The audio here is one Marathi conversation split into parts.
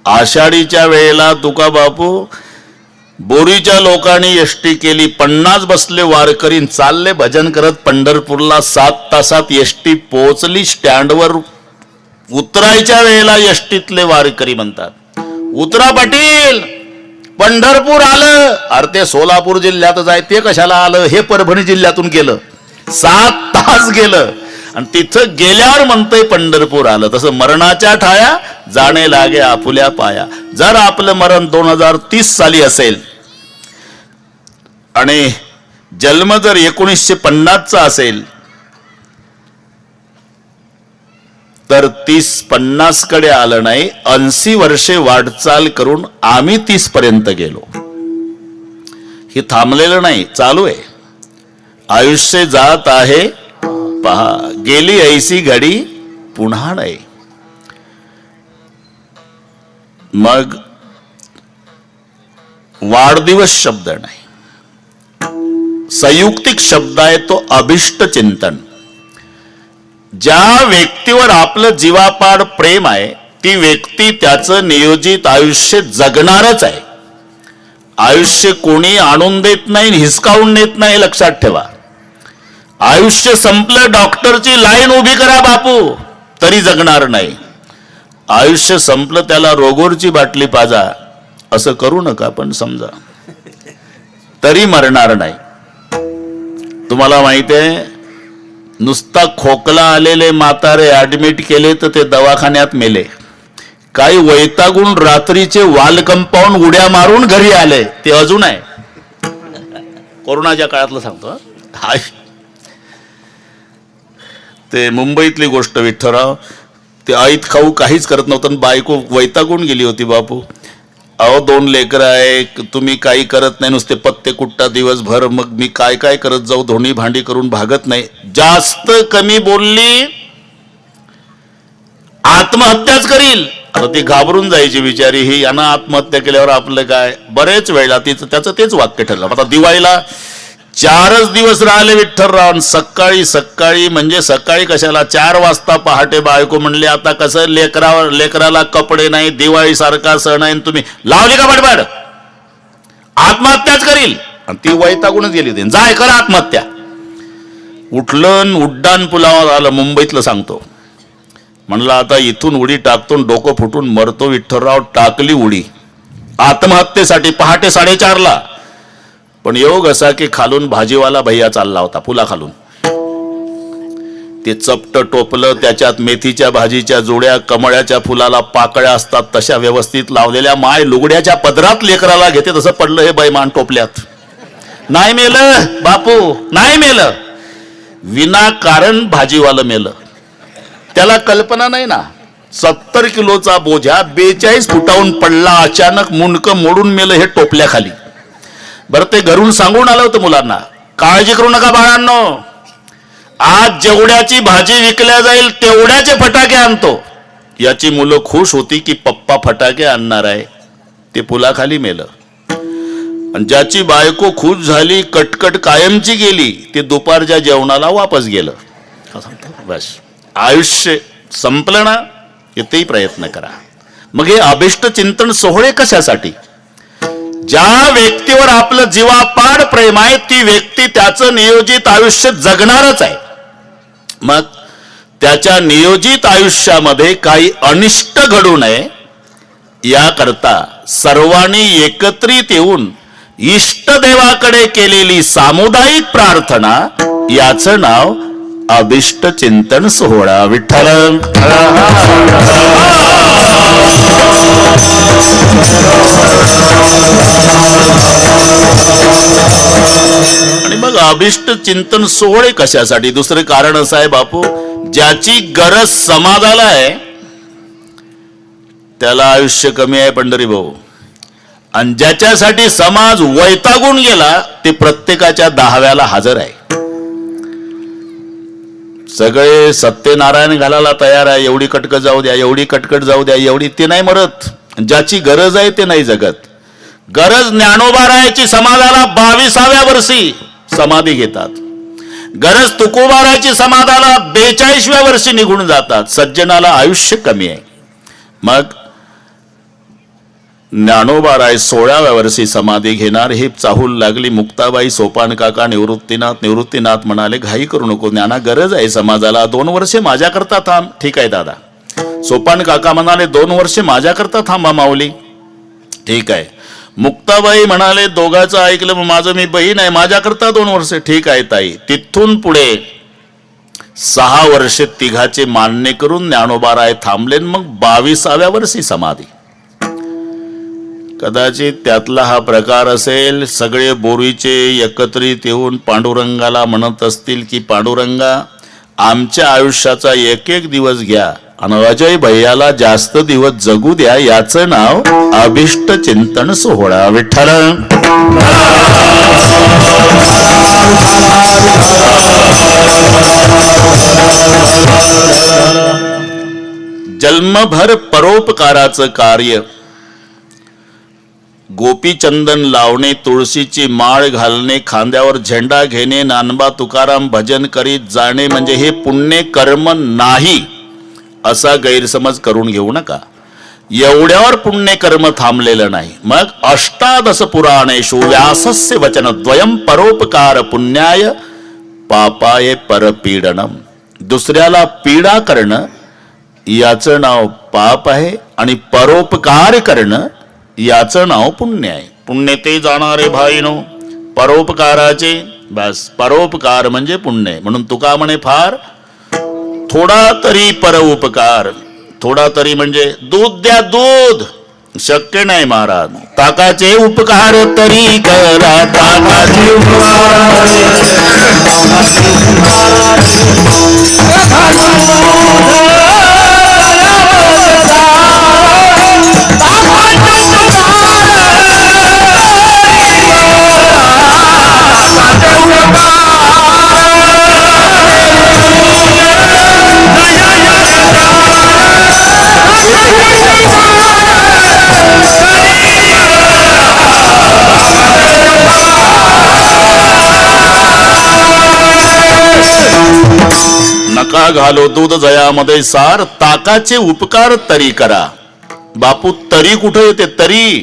आषाढीच्या वेळेला तुका बापू बोरीच्या लोकांनी एसटी केली, 50 बसले वारकरी चालले भजन करत पंढरपूरला. 7 तासात एसटी पोहोचली. स्टँडवर उतरायच्या वेळेला एसटीतले वारकरी म्हणतात, उतरा पाटील, पंढरपूर आलं. अरे ते सोलापूर जिल्ह्यातच आहे, ते कशाला आलं? हे परभणी जिल्ह्यातून गेलं. 7 तास गेलं आणि तिथं गेल्यावर म्हणतंय पंढरपूर आलं. तसं मरणाच्या ठाया जाणे लागे आपुल्या पाया. जर आपलं मरण 2030 साली असेल आणि जन्म जर 1950चा असेल तर 30-50 कडे आलं नाही, 80 वर्षे वाटचाल करून आम्ही 30 पर्यंत गेलो. हे थांबलेलं नाही, चालू आहे. आयुष्य जात आहे पहा, गेली ऐसी घडी पुन्हा नाही. मग वाढदिवस शब्द नाही, संयुक्तिक शब्द आहे तो अभिष्ट चिंतन. ज्या व्यक्तीवर आपलं जीवापाड प्रेम आहे ती व्यक्ती त्याचं नियोजित आयुष्य जगणारच आहे. आयुष्य कोणी आणून देत नाही, हिसकावून नेत नाही, लक्षात ठेवा. आयुष्य संपलं, डॉक्टरची लाईन उभी करा बापू, तरी जगणार नाही. आयुष्य संपलं, त्याला रोगोरची बाटली पाजा, असं करू नका, पण समजा, तरी मरणार नाही. तुम्हाला माहिती आहे, नुसता खोकला आलेले म्हातारे ऍडमिट केले तर ते दवाखान्यात मेले. काही वैतागून रात्रीचे वाल कंपाऊंड उड्या मारून घरी आले, ते अजून आहे. कोरोनाच्या काळातलं सांगतो. ते मुंबईतली गोष्ट विठ्ठलराव, ते आईत खाऊ काहीच करत नव्हतं, बायको वैतागून गेली होती. बापू, अहो 2 लेकरं आहे, तुम्ही काही करत नाही, नुसते पत्ते कुट्टा दिवसभर, मग मी काय काय करत जाऊ, धोणी भांडी करून भागत नाही. जास्त कमी बोलली आत्महत्याच करील. आता ती घाबरून जायची बिचारी, ही यानं आत्महत्या केल्यावर आपलं काय. बरेच वेळेला त्याचं तेच वाक्य ठरलं. आता दिवाळीला 4च दिवस राहिले विठ्ठलराव. सकाळी म्हणजे सकाळी कशाला, 4 वाजता पहाटे बायको म्हणली, आता कसं लेकराला कपडे नाही, दिवाळी सारखा सण आहे, तुम्ही लावली का बडबड, आत्महत्याच करील. आणि ती वैतागूनच गेली होती, जाय करा आत्महत्या. उठलं, उड्डाण पुलावर आलं, मुंबईतलं सांगतो. म्हणलं आता इथून उडी टाकतो, डोकं फुटून मरतो. विठ्ठलराव टाकली उडी आत्महत्येसाठी पहाटे 4:30ला. पण योग असा की खालून भाजीवाला भैया चालला होता पुला खालून. ते चपट टोपलं, त्याच्यात मेथीच्या भाजीच्या जोड्या, कमळ्याच्या फुलाला पाकळ्या असतात तशा व्यवस्थित लावलेल्या, माय लुगड्याच्या पदरात लेकराला घेते तसं पडलं हे बैमान टोपल्यात. नाही मेलं बापू, नाही मेलं, विनाकारण भाजीवालं मेलं. त्याला कल्पना नाही ना. 70 किलोचा बोझा 42 फुटाहून पडला, अचानक मुंडकं मोडून मेलं हे टोपल्याखाली. बरं, ते घरून सांगून आलं होतं मुलांना, काळजी करू नका बाळांनो, आज जेवढ्याची भाजी विकल्या जाईल तेवढ्याचे फटाके आणतो. याची मुलं खुश होती की पप्पा फटाके आणणार आहे. ते पुलाखाली मेलं. आणि ज्याची बायको खुश झाली, कटकट कायमची गेली, ते दुपारच्या जेवणाला वापस गेलं. बस, आयुष्य संपलं ना, इथेही प्रयत्न करा. मग हे अभिष्ट चिंतन सोहळे कशासाठी? ज्या व्यक्तीवर आपलं जीवापाड प्रेम आहे ती व्यक्ती त्याचं नियोजित आयुष्य जगणारच आहे. मग त्याच्या नियोजित आयुष्यामध्ये काही अनिष्ट घडू नये याकरता सर्वांनी एकत्रित येऊन इष्टदेवाकडे केलेली सामुदायिक प्रार्थना, याचं नाव अभिष्ट चिंतन सोहळा. विठ्ठल आणि मग अभिष्ट चिंतन सोहळे कशासाठी? दुसरे कारण असं आहे बापू, ज्याची गरज समाजाला आहे त्याला आयुष्य कमी आहे पंढरी भाऊ. आणि ज्याच्यासाठी समाज वैतागून गेला ते प्रत्येकाच्या 10व्याला हजर आहे. सगळे सत्यनारायण घालायला तयार आहे, एवढी कटकट जाऊ द्या, एवढी कटकट जाऊ द्या, एवढी. ते नाही मरत. ज्याची गरज आहे ते नाही जगत. गरज ज्ञानोबा रायाची समाजाला 22व्या वर्षी समाधी घेतात. गरज तुकोबा रायाची समाजाला 42व्या वर्षी निघून जातात. सज्जनाला आयुष्य कमी आहे. मग ज्ञानोबाराय 16व्या वर्षी समाधी घेणार हे चाहूल लागली. मुक्ताबाई, सोपान काका, निवृत्तीनाथ म्हणाले, घाई करू नको, ज्ञाना गरज आहे समाजाला, 2 वर्षे माझ्याकरता थांब. ठीक आहे दादा. सोपान काका म्हणाले, 2 वर्षे माझ्याकरता थांबा माऊली. ठीक आहे. मुक्ताबाई म्हणाले, दोघांचं ऐकलं, मग माझं मी बहीण आहे, माझ्याकरता 2 वर्षे. ठीक आहे ताई. तिथून पुढे 6 वर्षे तिघाचे मान्य करून ज्ञानोबाराय थांबले. मग 22व्या वर्षी समाधी. कदाचित त्यातला हा प्रकार असेल. सगळे बोरीचे एकत्रित येऊन पांडुरंगाला म्हणत असतील की पांडुरंगा, आमच्या आयुष्याचा एक एक दिवस घ्या आणि अजय भैयाला जास्त दिवस जगू द्या, याचं नाव अभिष्ट चिंतन सोहळा. विठ्ठल. जन्मभर परोपकाराचं कार्य, गोपीचंदन लावणे, तुळशीची माळ घालणे, खांद्यावर झेंडा घेणे, नानबा तुकाराम भजन करीत जाणे म्हणजे हे पुण्य कर्म नाही असा गैरसमज करून घेऊ नका. एवढ्यावर पुण्य कर्म थांबलेलं नाही. मग 18 पुराणेषु व्यासस्य वचन द्वयम परोपकार पुण्याय पापाय परपीडनम. दुसऱ्याला पीडा करणं याचं नाव पाप आहे आणि परोपकार करणं याचं नाव पुण्य आहे. पुण्य ते जाणारे भाईनो परोपकाराचे. बस परोपकार म्हणजे पुण्य. म्हणून तुका म्हणे, फार थोडा तरी परोपकार. थोडा तरी म्हणजे दूध द्या दूध, शक्य नाही महाराज. ताकाचे उपकार तरी करा, ताकाचे नका घालो दूध जयामध्ये सार, ताकाचे उपकार तरी करा. बापू तरी कुठे येते? तरी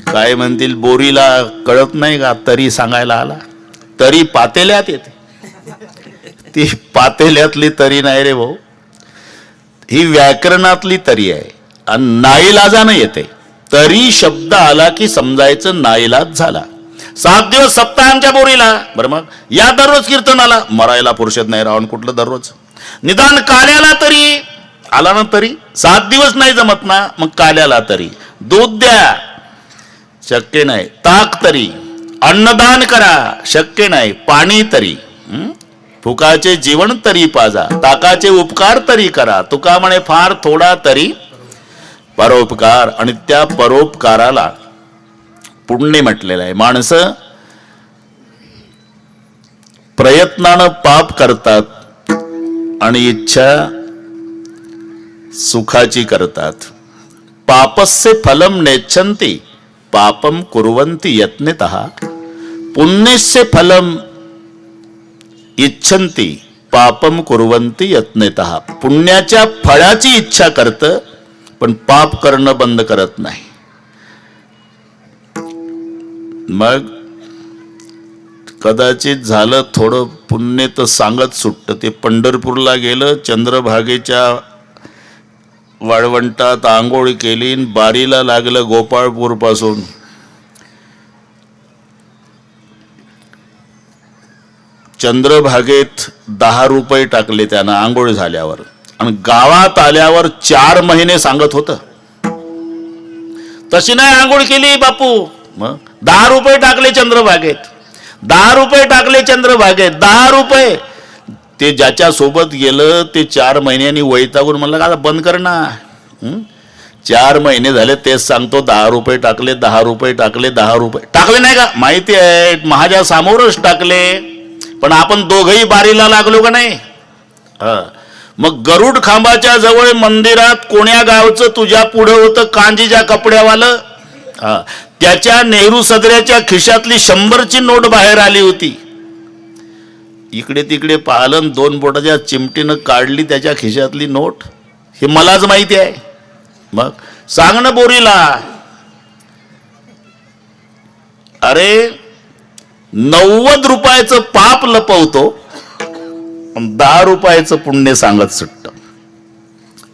काय म्हणतील, बोरीला कळत नाही का तरी सांगायला आला? तरी पातेल्यात येते. ती पातेल्यातली तरी नाही रे भाऊ, ही व्याकरणातली तरी आहे आणि नाईलाजानं येते. तरी शब्द आला की समजायचं नाईलाज झाला. 7 दिवस सप्ताह आमच्या बोरीला. बरं मग या दररोज कीर्तनाला, मरायला पुरुषात नाही राहून कुठलं दररोज. निदान काल्याला तरी आला ना, तरी 7 दिवस नाही जमत ना, मग काल्याला तरी दूध द्या, शक्य नाही. ताक तरी, अन्नदान करा, शक्य नाही. पाणी तरी, फुकाचे जीवन तरी पाजा, ताकाचे उपकार तरी करा. तुका म्हणे, फार थोडा तरी परोपकार. आणि त्या परोपकाराला पुण्य म्हटलेलं आहे. माणसं प्रयत्नानं पाप करतात आणि इच्छा सुखाची करतात. पापस्य फलम नेच्छन्ति पापम कुर्वन्ति यत्नतः, पुण्यस्य फलम इच्छन्ति पापम कुर्वन्ति यत्नतः. पुण्याच्या फळाची इच्छा करतं पण पाप करणं बंद करत नाही. मग कदाचित झालं थोडं पुण्य तर सांगत सुटतं. ते पंढरपूरला गेलं, चंद्रभागेच्या वाळवंटात आंघोळ केली, बारीला लागलं गोपाळपूर पासून. चंद्रभागेत 10 रुपये टाकले त्यानं आंघोळ झाल्यावर, आणि गावात आल्यावर 4 महिने सांगत होतं तशी नाही आंघोळ केली बापू. मग 10 रुपये टाकले चंद्रभागेत, 10 रुपये टाकले चंद्रभागेत, 10 रुपये. ते ज्याच्या सोबत गेलं ते 4 महिन्यांनी वैतागून म्हणलं, का बंद कर ना. 4 महिने झाले तेच सांगतो, 10 रुपये टाकले, 10 रुपये टाकले, 10 रुपये टाकले. नाही का माहिती आहे, माझ्या समोरच टाकले, पण आपण दोघही बारीला लागलो का नाही. मग गरुड खांबाच्या जवळ मंदिरात कोण्या गावचं तुझ्या पुढे होतं कांजीच्या कपड्यावालं, त्याच्या नेहरू सदऱ्याच्या खिशातली 100ची नोट बाहेर आली होती. इकडे तिकडे पाहिलं, 2 बोटाच्या चिमटीनं काढली त्याच्या खिशातली नोट. हे मलाच माहिती आहे. मग सांग ना बोरीला, अरे 90 रुपयाचं पाप लपवतो, 10 रुपयाचं पुण्य सांगत सुटत.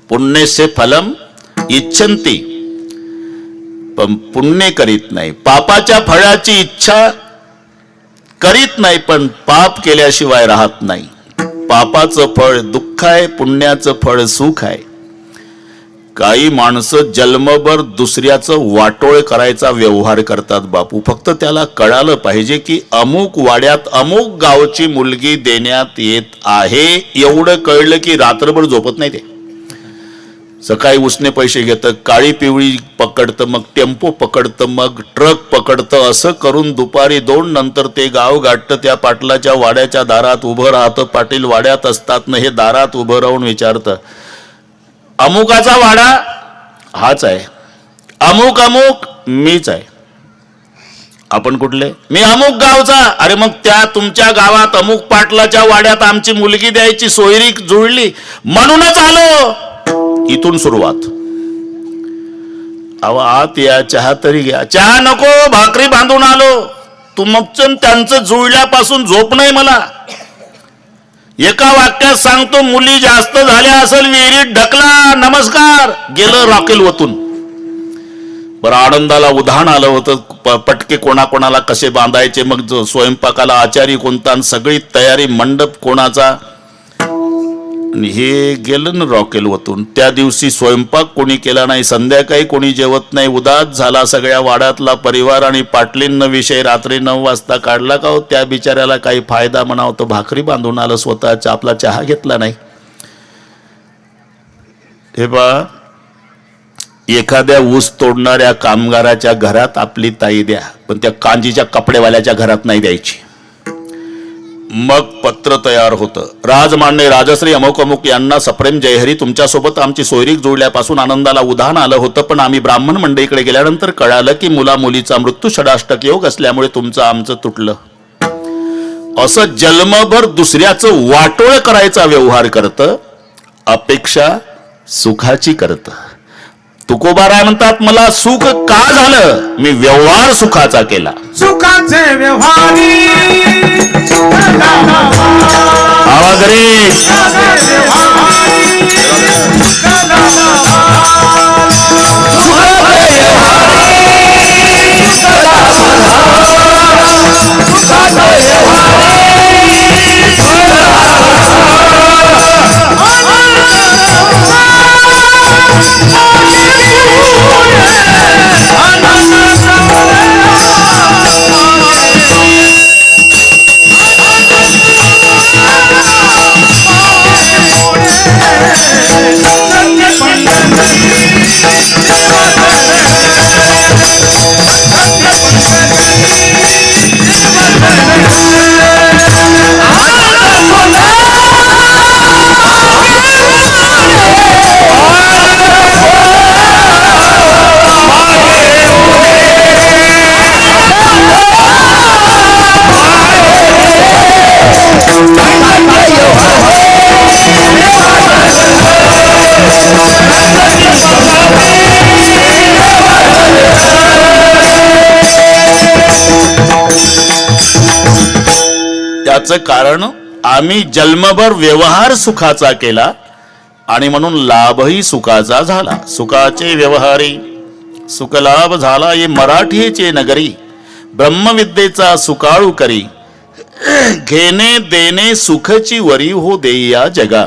पुण्यसे फलम इच्छन्ति, पण पुण्य करीत नाही. पापाच्या फळाची इच्छा करीत नाही, पण पाप केल्याशिवाय राहत नाही. पापाचं फळ दुःख आहे, पुण्याचं फळ सुख आहे. काही माणसं जन्मभर दुसऱ्याचं वाटोळ करायचा व्यवहार करतात बापू. फक्त त्याला कळालं पाहिजे की अमुक वाड्यात अमुक गावची मुलगी देण्यात येत आहे, एवढं कळलं की रात्रभर झोपत नाही. ते सकाळी उसने पैसे घेतं, काळी पिवळी पकडतं, मग टेम्पो पकडतं, मग ट्रक पकडतं. असं करून दुपारी 2 नंतर ते गाव गाठतं. त्या पाटलाच्या वाड्याच्या दारात उभं राहतं. पाटील वाड्यात असतात ना, हे दारात उभं राहून विचारतं, अमुकाचा वाडा हाच आहे? अमुक अमुक मीच आहे. आपण कुठले? मी अमुक गावचा. अरे मग त्या तुमच्या गावात अमुक पाटलाच्या वाड्यात आमची मुलगी द्यायची सोयरी जुळली म्हणूनच आलो. इथून सुरुवात. अहो आत या, चहा तरी घ्या. चहा नको, भाकरी बांधून आलो. तुमचं त्यांचं जुळल्यापासून झोप नाही मला. एका वाक्यात सांगतो, मुली जास्त झाल्या असेल विहिरीत ढकला, नमस्कार, गेलं रॉकेल वतून. बरं आनंदाला उधाण आलं होतं. पटके कोणाकोणाला कसे बांधायचे, मग स्वयंपाकाला आचारी कोणता, सगळी तयारी, मंडप कोणाचा, आणि हे गेलं ना रॉकेल वतून. त्या दिवशी स्वयंपाक कोणी केला नाही, संध्याकाळी कोणी जेवत नाही. उदास झाला सगळ्या वाड्यातला परिवार. आणि पाटलींना विषय रात्री 9 वाजता काढला का हो, त्या बिचाऱ्याला काही फायदा म्हणावं तर भाकरी बांधून आलं, स्वतःचा आपला चहा घेतला नाही. हे पहा, एखाद्या ऊस तोडणाऱ्या कामगाराच्या घरात आपली ताई द्या, पण त्या कांजीच्या कपडेवाल्याच्या घरात नाही द्यायची. मग पत्र तयार होतं. राजमान्य राजश्री अमुक अमुक यांना सप्रेम जयहरी, तुमच्यासोबत आमची सोयरीक जुळल्यापासून आनंदाला उधाण आलं होतं, पण आम्ही ब्राह्मण मंडळीकडे गेल्यानंतर कळालं की मुला मुलीचा मृत्यू षडाष्टक योग असल्यामुळे तुमचं आमचं तुटलं. असं जन्मभर दुसऱ्याचं वाटोळ करायचा व्यवहार करतं, अपेक्षा सुखाची करतं. तुकोबाराय म्हणतात, मला सुख का झालं, मी व्यवहार सुखाचा केला. सुखाचे व्यवहारी आवाज रे. त्याचं कारण आम्ही जन्मभर व्यवहार सुखाचा केला आणि म्हणून लाभही सुखाचा झाला. सुखाचे व्यवहारी सुखलाभ झाला ये मराठीचे नगरी, ब्रह्मविद्येचा सुकाळू करी, घेणे देणे सुखची वरी हो देई या जगा.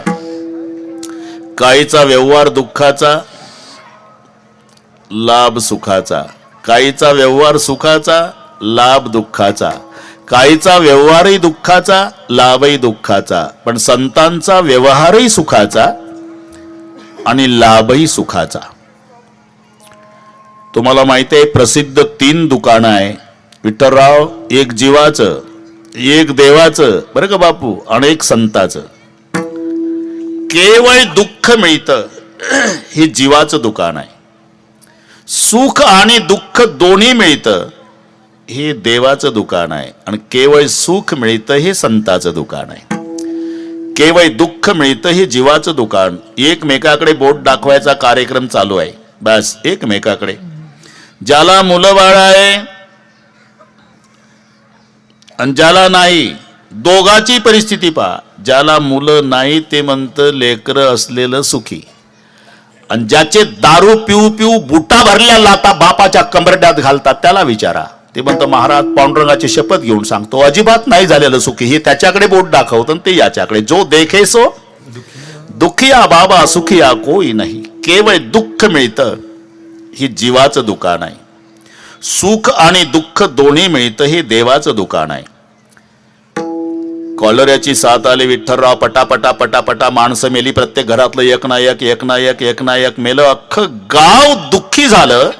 काहीचा व्यवहार दुःखाचा, लाभ सुखाचा. काहीचा व्यवहार सुखाचा, लाभ दुःखाचा. काहीचा व्यवहारही दुःखाचा, लाभही दुःखाचा. पण संतांचा व्यवहारही सुखाचा आणि लाभही सुखाचा. तुम्हाला माहिती आहे, प्रसिद्ध 3 दुकानं आहे. विठ्ठलराव, एक जीवाचं, एक देवाचं, बरं का बापू, आणि एक संताचं. केवळ दुःख मिळतं हे जीवाचं दुकान आहे. सुख आणि दुःख दोन्ही मिळतं हे देवाचं दुकान आहे. आणि केवळ सुख मिळतं हे संताचं दुकान आहे. केवळ दुःख मिळतं हे जीवाचं दुकान. एकमेकाकडे बोट दाखवायचा कार्यक्रम चालू आहे. बस एकमेकाकडे. ज्याला मुलं बाळ आहे आणि ज्याला नाही, दोघाची परिस्थिती पहा. ज्याला मुलं नाही ते म्हणतं लेकरं असलेलं सुखी, आणि ज्याचे दारू पिऊ पिऊ बुटा भरल्या लाता बापाच्या कंबरड्यात घालतात त्याला विचारा. ते म्हणतं महाराज पांडुरंगाची शपथ घेऊन सांगतो अजिबात नाही झालेलं सुखी. हे त्याच्याकडे बोट दाखवतं आणि ते याच्याकडे. जो देखे सो दुखिया बाबा सुखिया कोई नाही. केवळ दुःख मिळतं, ही जीवाचं दुकान आहे. सुख आणि दुःख दोन्ही मिळतं, हे देवाचं दुकान आहे. कॉलऱ्याची साथ आली, विठ्ठलराव पटापटा पटापटा माणसं मेली. प्रत्येक घरातलं एक ना एक मेलं. अख्खं गाव दुःखी झालं,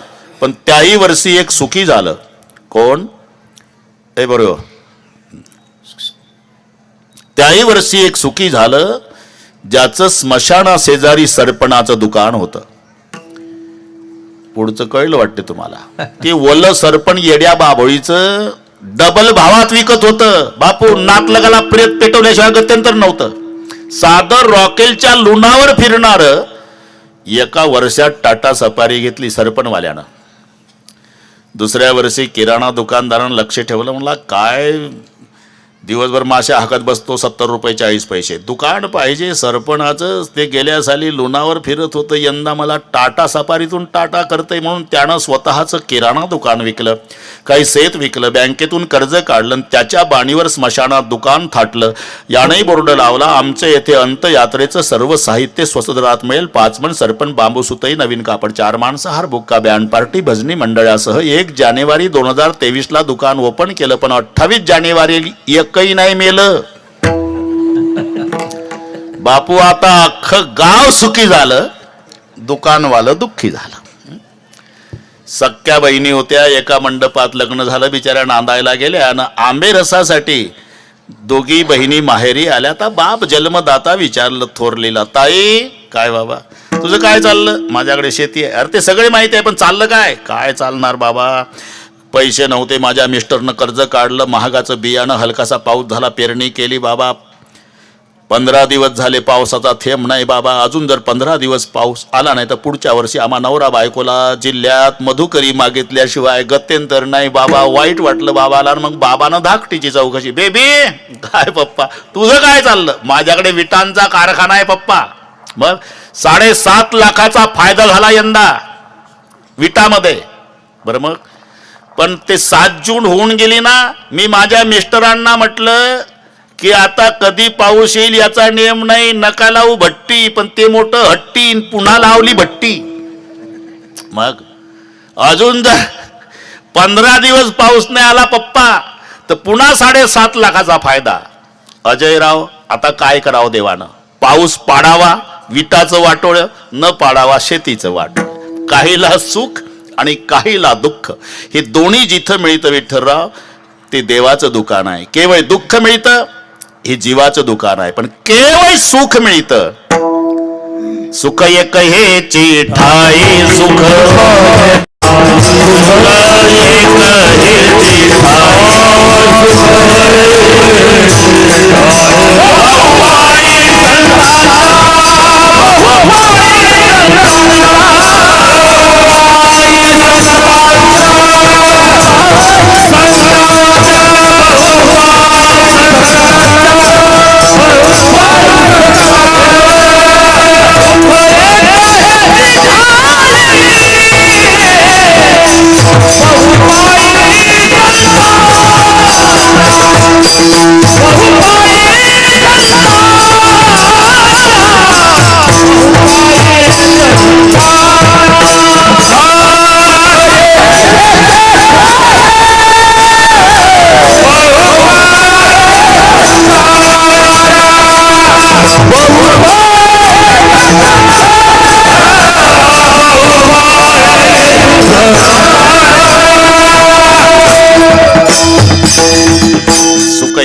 पण त्याही वर्षी एक सुखी झालं. कोण? हे बरोबर, त्याही वर्षी एक सुखी झालं ज्याचं स्मशाना शेजारी सरपणाचं दुकान होतं. पुढचं कळलं वाटतं तुम्हाला. ते ओलं सरपण येड्या बाभळीचं डबल भावात विकत होतं. बापू नातलगाला प्रेत पेटवल्याशिवाय गत्यंतर नव्हतं. साधं रॉकेलच्या लुणावर फिरणार एका वर्षात टाटा सफारी घेतली सरपणवाल्यानं. दुसऱ्या वर्षी किराणा दुकानदारानं लक्ष ठेवलं. म्हणला काय दिवसभर माश्या हाकत बसतो, 70 रुपये 40 पैसे दुकान पाहिजे सरपणाचं. ते गेल्या साली लुणावर फिरत होतं, यंदा मला टाटा सफारीतून टाटा करतंय म्हणून त्यानं स्वतःचं किराणा दुकान विकलं, काही शेत विकलं, बँकेतून कर्ज काढलं, आणि त्याच्या बाणीवर स्मशानात दुकान थाटलं. यानंही बोर्ड लावला, आमच्या येथे अंत्ययात्रेचं सर्व साहित्य स्वस्त दरात मिळेल. 5 मन सरपण, बांबू सुतई, नवीन कापड, 4 माणसं, हार बुक्का, बँड पार्टी, भजनी मंडळासह 1 जानेवारी 2023 दुकान ओपन केलं. पण 28 जानेवारी एकही नाही मेलं. बापू आता अख्खं गाव सुखी झालं, दुकानवालं दुःखी झालं. सख्या बहिणी होत्या, एका मंडपात लग्न झालं, बिचाऱ्या नांदायला गेल्या आणि आंबे रसासाठी दोघी बहिणी माहेरी आल्या. तर बाप जन्मदाता विचारलं थोरलेला, ताई काय बाबा तुझं काय चाललं? माझ्याकडे शेती आहे. अरे ते सगळे माहिती आहे, पण चाललं काय? काय चालणार बाबा, पैसे नव्हते, माझ्या मिस्टरनं कर्ज काढलं, महागाचं बियाणं, हलकासा पाऊस झाला, पेरणी केली बाबा, 15 दिवस झाले पावसाचा थेंब नाही बाबा. अजून जर 15 दिवस पाऊस आला नाही तर पुढच्या वर्षी आम्हा नवरा बायकोला जिल्ह्यात मधुकरी मागितल्याशिवाय गत्यंतर नाही बाबा. वाईट वाटलं बाबाला. मग बाबानं धाकटीची चौकशी, बेबी काय पप्पा तुझं काय चाललं? माझ्याकडे विटांचा कारखाना आहे पप्पा. मग 7.5 लाखाचा फायदा झाला यंदा विटामध्ये. बरं मग पण ते 7 जून होऊन गेली ना. मी माझ्या मिस्टरांना म्हटलं की आता कधी पाऊस येईल याचा नियम नाही, नका लावू भट्टी. पण ते मोठं हट्टी, पुन्हा लावली भट्टी. मग अजून जर 15 दिवस पाऊस नाही आला पप्पा तर पुन्हा 7.5 लाखाचा फायदा. अजयराव आता काय करावं देवानं? पाऊस पाडावा विटाचं वाटोळ, न पाडावा शेतीचं वाटोळ. काहीला सुख आणि काहीला दुःख, हे दोन्ही जिथं मिळतं विठ्ठलराव ते देवाचं दुकान आहे. केवळ दुःख मिळतं हे जीवाचं दुकान आहे. पण केवळ सुख मिळतं. सुख एक हेची ठाई सुख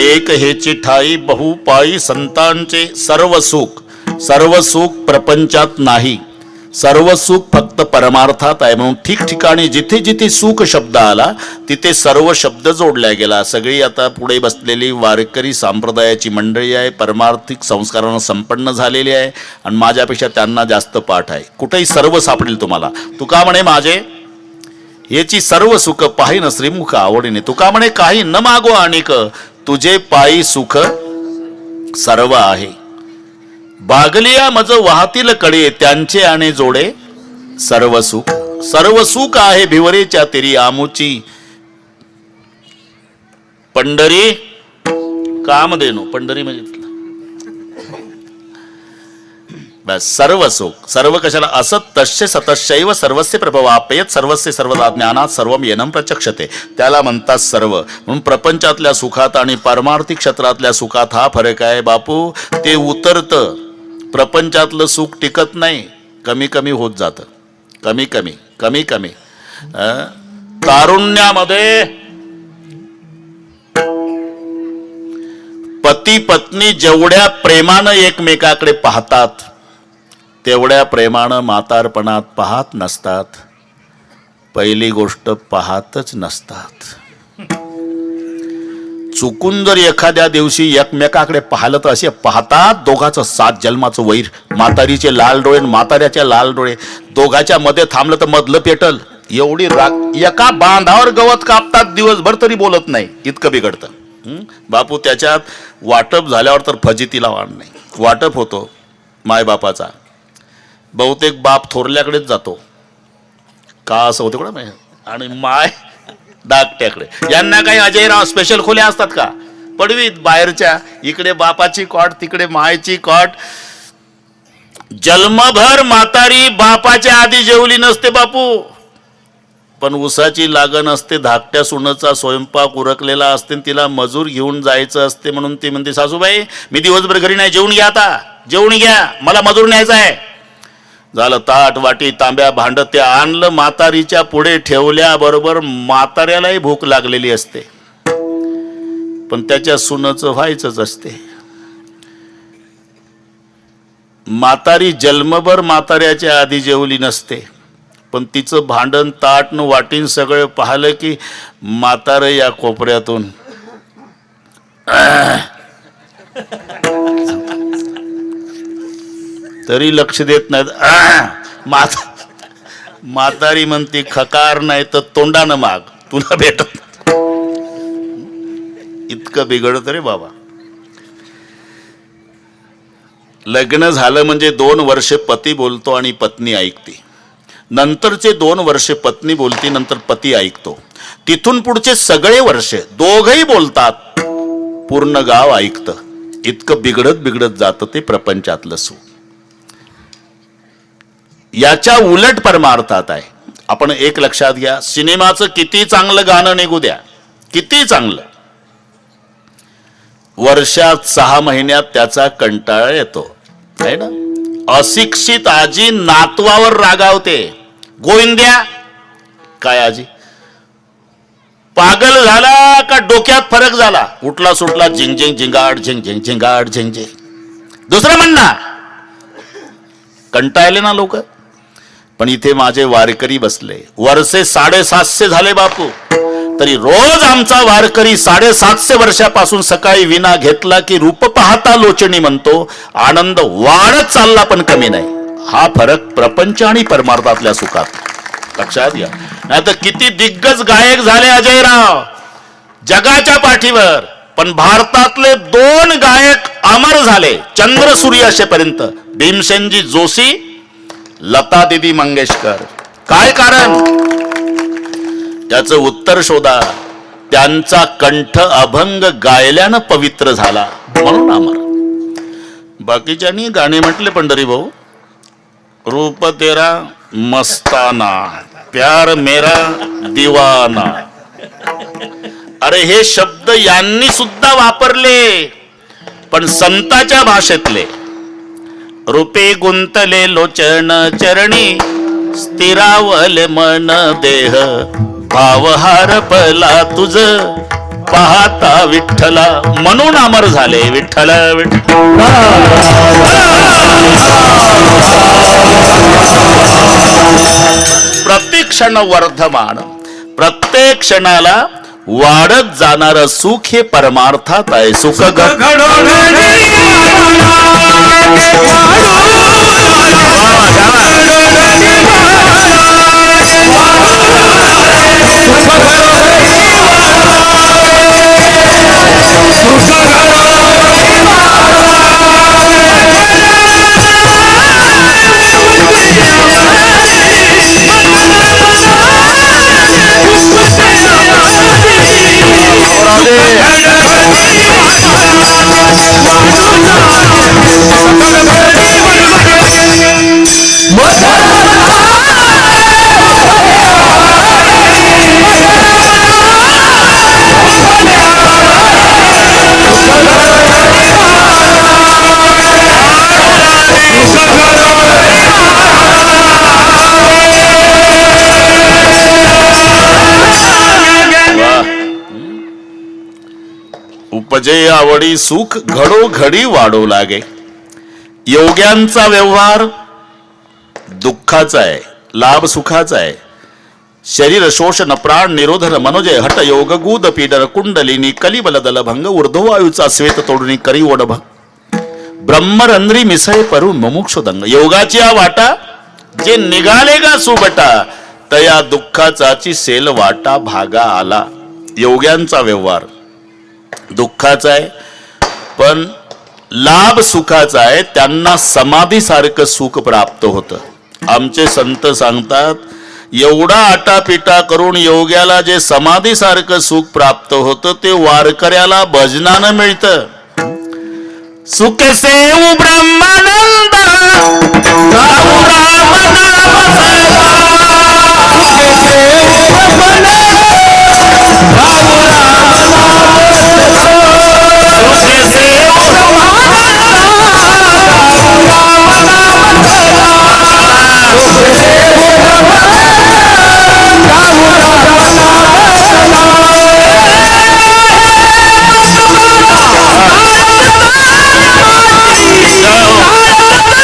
एक हेची ठाई बहुपाई संतांचे. सर्व सुख प्रपंचात नाही, सर्व सुख फक्त परमार्थात आहे. म्हणून ठिकठिकाणी जिथे जिथे सुख शब्द आला तिथे सर्व शब्द जोडला गेला. सगळी आता पुढे बसलेली वारकरी संप्रदायाची मंडळी आहे, परमार्थिक संस्कारानं संपन्न झालेली आहे आणि माझ्यापेक्षा त्यांना जास्त पाठ आहे. कुठेही सर्व सापडेल तुम्हाला. तुका म्हणे माझे याची सर्व सुख पाहिन श्रीमुख आवडीने. तुका म्हणे काही न मागो आणिक, तुझे पायी सुख सर्व आहे. बागलिया मज वाहतील कडे, त्यांचे आणि जोडे सर्व सुख. सर्व सुख आहे भिवरेच्या तेरी आमुची. पंढरी काम देणो, पंढरी म्हणजे बस सर्व सुख. सर्व कशाला असत तस्य सतशैव सर्वस्य प्रभवापयत सर्वस्य सर्वदा ज्ञानात सर्वम येनम प्रचक्षते. त्याला म्हणतात सर्व. म्हणून प्रपंचातल्या सुखात आणि पारमार्थिक क्षेत्रातल्या सुखात हा फरक आहे बापू. ते उतरतं. प्रपंचातलं सुख टिकत नाही, कमी कमी होत जातं. कमी कमी कमी कमी. तारुण्यामध्ये पती पत्नी जेवढ्या प्रेमानं एकमेकाकडे पाहतात तेवढ्या प्रेमानं म्हातारपणात पाहत नसतात. पहिली गोष्ट पाहतच नसतात. चुकून जर एखाद्या दिवशी एकमेकाकडे पाहिलं तर असे पाहतात दोघाचं 7 जन्माचं वैर. म्हातारीचे लाल डोळे, म्हाताऱ्याचे लाल डोळे, दोघाच्या मध्ये थांबलं तर मधलं पेटल. एवढी राग. एका बांधावर गवत कापतात दिवसभर तरी बोलत नाही, इतकं बिघडतं. बापू त्याच्यात वाटप झाल्यावर तर फजितीला वाढ नाही. वाटप होतो मायबापाचा. बहुतेक बाप थोरल्याकडेच जातो. का असं होतं कुठं माहिती. आणि माय धाकट्याकडे. यांना काही अजयराव स्पेशल खोल्या असतात का पडवीत बाहेरच्या. इकडे बापाची कॉट, तिकडे मायची कॉट. जन्मभर म्हातारी बापाच्या आधी जेवली नसते बापू, पण उसाची लागण असते. धाकट्या सुनेचा स्वयंपाक उरकलेला असते, तिला मजूर घेऊन जायचं असते. म्हणून ती म्हणते सासूबाई मी दिवसभर घरी नाही, जेवून घ्या, आता जेवून घ्या, मला मजूर न्यायचा आहे. झालं. ताट वाटी तांब्या भांड ते आणलं, म्हातारीच्या पुढे ठेवल्याबरोबर म्हाताऱ्यालाही भूक लागलेली असते, पण त्याच्या सुनेचं व्हायचंच असते. म्हातारी जन्मभर म्हाताऱ्याच्या आधी जेवली नसते, पण तिचं भांडण ताट न वाटीन सगळं पाहिलं की म्हातारं या कोपऱ्यातून तरी लक्ष देत नाहीत. म्हातारी म्हणते खकार नाही तर तोंडानं माग, तुला भेटत. इतकं बिघडत रे बाबा. लग्न झालं म्हणजे 2 वर्ष पती बोलतो आणि पत्नी ऐकते. नंतरचे 2 वर्ष पत्नी बोलती, नंतर पती ऐकतो. तिथून पुढचे सगळे वर्ष दोघही बोलतात, पूर्ण गाव ऐकतं. इतकं बिघडत बिघडत जातं ते प्रपंचातलं सुख. याच्या उलट परमार्थात आहे. आपण एक लक्षात घ्या. सिनेमाचं किती चांगलं गाणं निघू द्या, किती चांगलं, वर्षात 6 महिन्यात त्याचा कंटाळा येतो आहे ना. अशिक्षित आजी नातवावर रागावते. गोविंद्या काय आजी पागल झाला का डोक्यात फरक झाला, उठला सुटला झिंग झिंग झिंगाड झिंग झिंग झिंगाड झिंग झिंग. दुसरं म्हणणार कंटाळले ना लोक. पण इथे माझे वारकरी बसले, वर्षे 750 झाले बापू, तरी रोज आमचा वारकरी 750 वर्षापासून सकाळी विना घेतला की रूप पाहता लोचणी म्हणतो. आनंद वाढत चालला पण कमी नाही. हा फरक प्रपंच आणि परमार्थातल्या सुखात लक्षात घ्या. नाही तर किती दिग्गज गायक झाले अजयराव जगाच्या पाठीवर, पण भारतातले 2 गायक अमर झाले चंद्र सूर्य असेपर्यंत, भीमसेनजी जोशी, लता दीदी मंगेशकर. काय कारण? त्याचं उत्तर शोधा. त्यांचा कंठ अभंग गायल्यानं पवित्र झाला म्हणून अमर. बाकीच्यांनी गाणे म्हटले पंढरी भाऊ, रूप तेरा मस्ताना, प्यार मेरा दीवाना. अरे हे शब्द यांनी सुद्धा वापरले, पण संताच्या भाषेतले. रूपे गुंतले लोचन चरणी, स्थिरावले मन देह, भाव हारपला तुझ पाहता विठ्ठला, म्हणून अमर झाले विठ्ठल विठ्ठल. प्रत्येक क्षण वर्धमान, प्रत्येक क्षणाला वाढत जाणार सुख हे परमार्थात आहे. सुख मजे आवडी सुख घडोघडी वाढू लागे. योग्यांचा व्यवहार दुःखाचा आहे, लाभ सुखाचा आहे. शरीर शोषण प्राण निरोधन मनोजय हट योग गुद पीडर कुंडलिनी कलिबल दल भंग ऊर्ध्ववायूचा श्वेत तोडणी करी ओढभ ब्रह्मरंध्री मिसळे परून मुमुक्षुदंग. योगाची वाटा जे निघाले गा सुबटा तया दुःखाचाची सेल वाटा भागा आला. योग्यांचा व्यवहार दुःखाचा आहे पण लाभ सुखाचा आहे. त्यांना समाधीसारखं सुख प्राप्त होतं. आमचे संत सांगतात एवढा आटापिटा करून योग्याला जे समाधीसारखं सुख प्राप्त होतं ते वारकऱ्याला भजनानं मिळतं. सुख सेव ब्रह्मानंद गाऊ राम नाम सर्वा. सुख सेव ब्रह्मानंद गाऊ राम नाम सर्वा. सुख सेव ब्रह्मानंद गाऊ राम नाम सर्वा. सुख सेव ब्रह्मानंद गाऊ राम नाम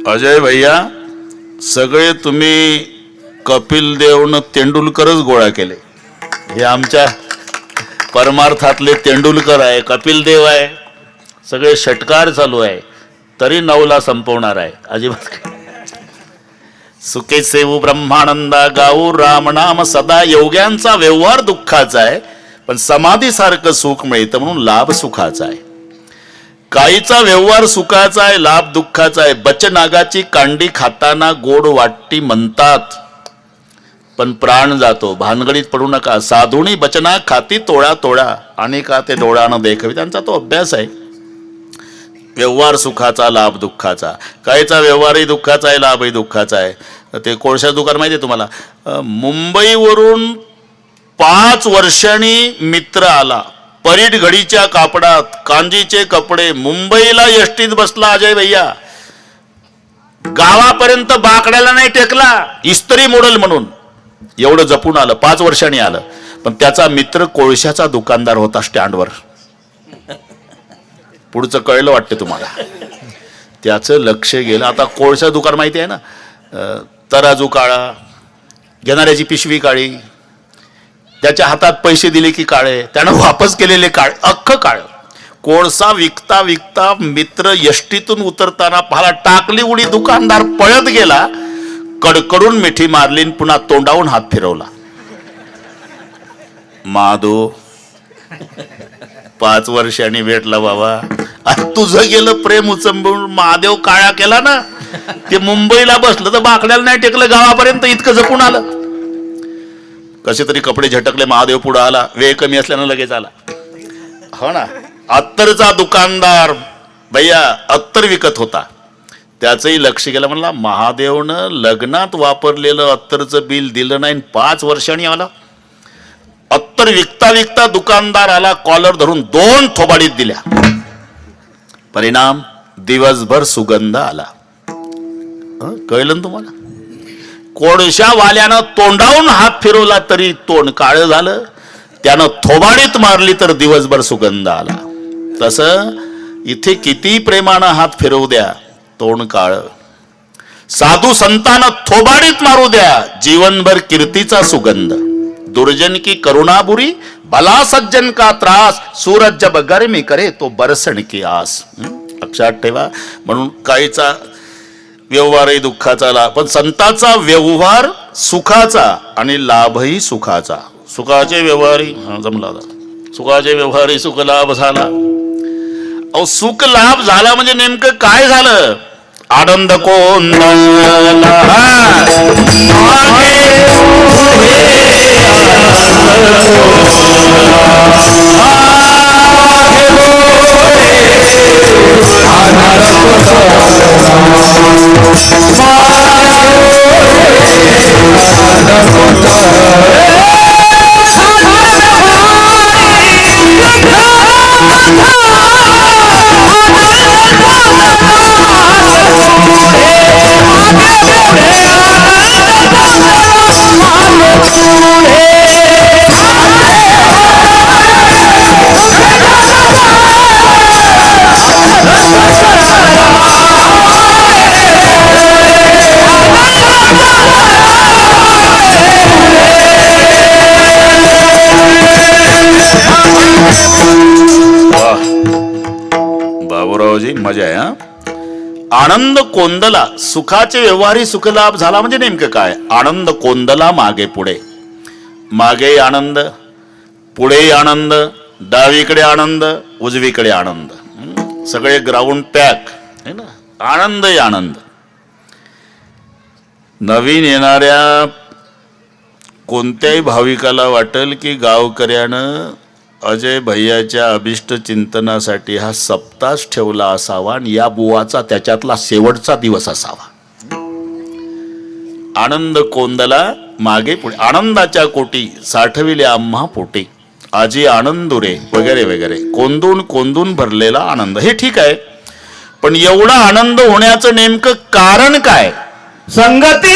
अजय भैया सगळे तुम्ही कपिल देवनं तेंडुलकरच गोळा केले. हे आमच्या परमार्थातले तेंडुलकर आहे, कपिल देव आहे. सगळे षटकार चालू आहे तरी 9ला संपवणार आहे. अजिबात सुखे सेवू ब्रह्मानंदा गाऊ राम नाम सदा. योग्यांचा व्यवहार दुःखाचा आहे पण समाधीसारखं सुख मिळतं म्हणून लाभ सुखाचा आहे. काहीचा व्यवहार सुखाचा आहे, लाभ दुःखाचा आहे. बचनागाची कांडी खाताना गोड वाटती म्हणतात पण प्राण जातो. भानगडीत पडू नका. साधुणी बचना खाती तोळा तोळा आणि का ते डोळ्यानं देखवी. त्यांचा तो अभ्यास आहे. व्यवहार सुखाचा, लाभ दुःखाचा. काहीचा व्यवहारही दुःखाचा आहे, लाभही दुःखाचा आहे. ते कोळशा दुकान माहिती आहे तुम्हाला. मुंबईवरून 5 वर्षांनी मित्र आला. परीट घडीच्या कापडात, कांजीचे कपडे, मुंबईला एसटीत बसला अजय भैया. गावापर्यंत बाकड्याला नाही टेकला, इस्त्री मोडल म्हणून. एवढं जपून आलं. 5 वर्षांनी आलं. पण त्याचा मित्र कोळशाचा दुकानदार होता स्टँडवर. पुढचं कळलं वाटतं तुम्हाला. त्याचं लक्ष गेलं. आता कोळशा दुकान माहिती आहे ना, तराजू काळा, घेणाऱ्याची पिशवी काळी, त्याच्या हातात पैसे दिले की काळे, त्यानं वापस केलेले काळे, अख्खं काळ. कोळसा विकता विकता मित्र यष्टीतून उतरताना पाहाला टाकली उडी. दुकानदार पळत गेला, कडकडून मिठी मारली, पुन्हा तोंडावून हात फिरवला. माधो 5 वर्षांनी भेटला बाबा. तुझं गेलं प्रेम उचंबून महादेव काळा केला ना. ते मुंबईला बसलं तर बाकड्याला नाही टेकलं, गावापर्यंत इतकं जपून आलं. कसे तरी कपडे झटकले, महादेव पुढे आला. वेळ कमी असल्यानं लगेच आला. हो ना. अत्तरचा दुकानदार भैया अत्तर विकत होता. त्याचंही लक्ष गेलं. म्हणला महादेवनं लग्नात वापरलेलं अत्तरचं बिल दिलं नाही, 5 वर्षांनी आला. अत्तर विकता विकता दुकानदार आला, कॉलर धरून 2 थोबाडीत दिल्या. परिणाम दिवसभर सुगंध आला. कळलं ना तुम्हाला. कोळशावाल्यानं तोंडावून हात फिरवला तरी तोंड काळ झालं, त्यानं थोबाडीत मारली तर दिवसभर सुगंध आला. तसं इथे किती प्रेमानं हात फिरवू द्या, तोंड काळ. साधू संतांना थोबाडीत मारू द्या, जीवनभर कीर्तीचा सुगंध. दुर्जन की करुणाबुरी, भला सज्जन का त्रास, सूरज जब गर्मी करे तो बरसण की आस. लक्षात ठेवा. म्हणून काहीचा व्यवहारही दुःखाचा लाभ, पण संतांचा व्यवहार सुखाचा आणि लाभही सुखाचा. सुखाचे व्यवहारी जमला, सुखाचे व्यवहारी सुख लाभ झाला. अहो सुख लाभ झाला म्हणजे नेमकं काय झालं? आनंद कोंदला बाबूरावजी मजा आहे. आनंद कोंदला, सुखाचे व्यवहारी सुखलाभ झाला म्हणजे नेमकं काय? आनंद कोंदला मागे पुढे, मागे आनंद, पुढे आनंद, डावीकडे आनंद, उजवीकडे आनंद, सगळे ग्राउंड पॅक है ना. आनंद आनंद. नवीन येणाऱ्या कोणत्याही भाविकाला वाटेल की गावकऱ्यानं अजय भैयाच्या अभिष्ट चिंतनासाठी हा सप्तास ठेवला असावा आणि या बुवाचा त्याच्यातला शेवटचा दिवस असावा. आनंद कोंदला मागे पुढे, आनंदाच्या कोटी साठविल्या आम्हा पोटी, आजी आनंदुरे वगैरे वगैरे, कोंदून कोंदून भरलेला आनंद. हे ठीक आहे, पण एवढा आनंद होण्याचं नेमकं कारण काय? संगती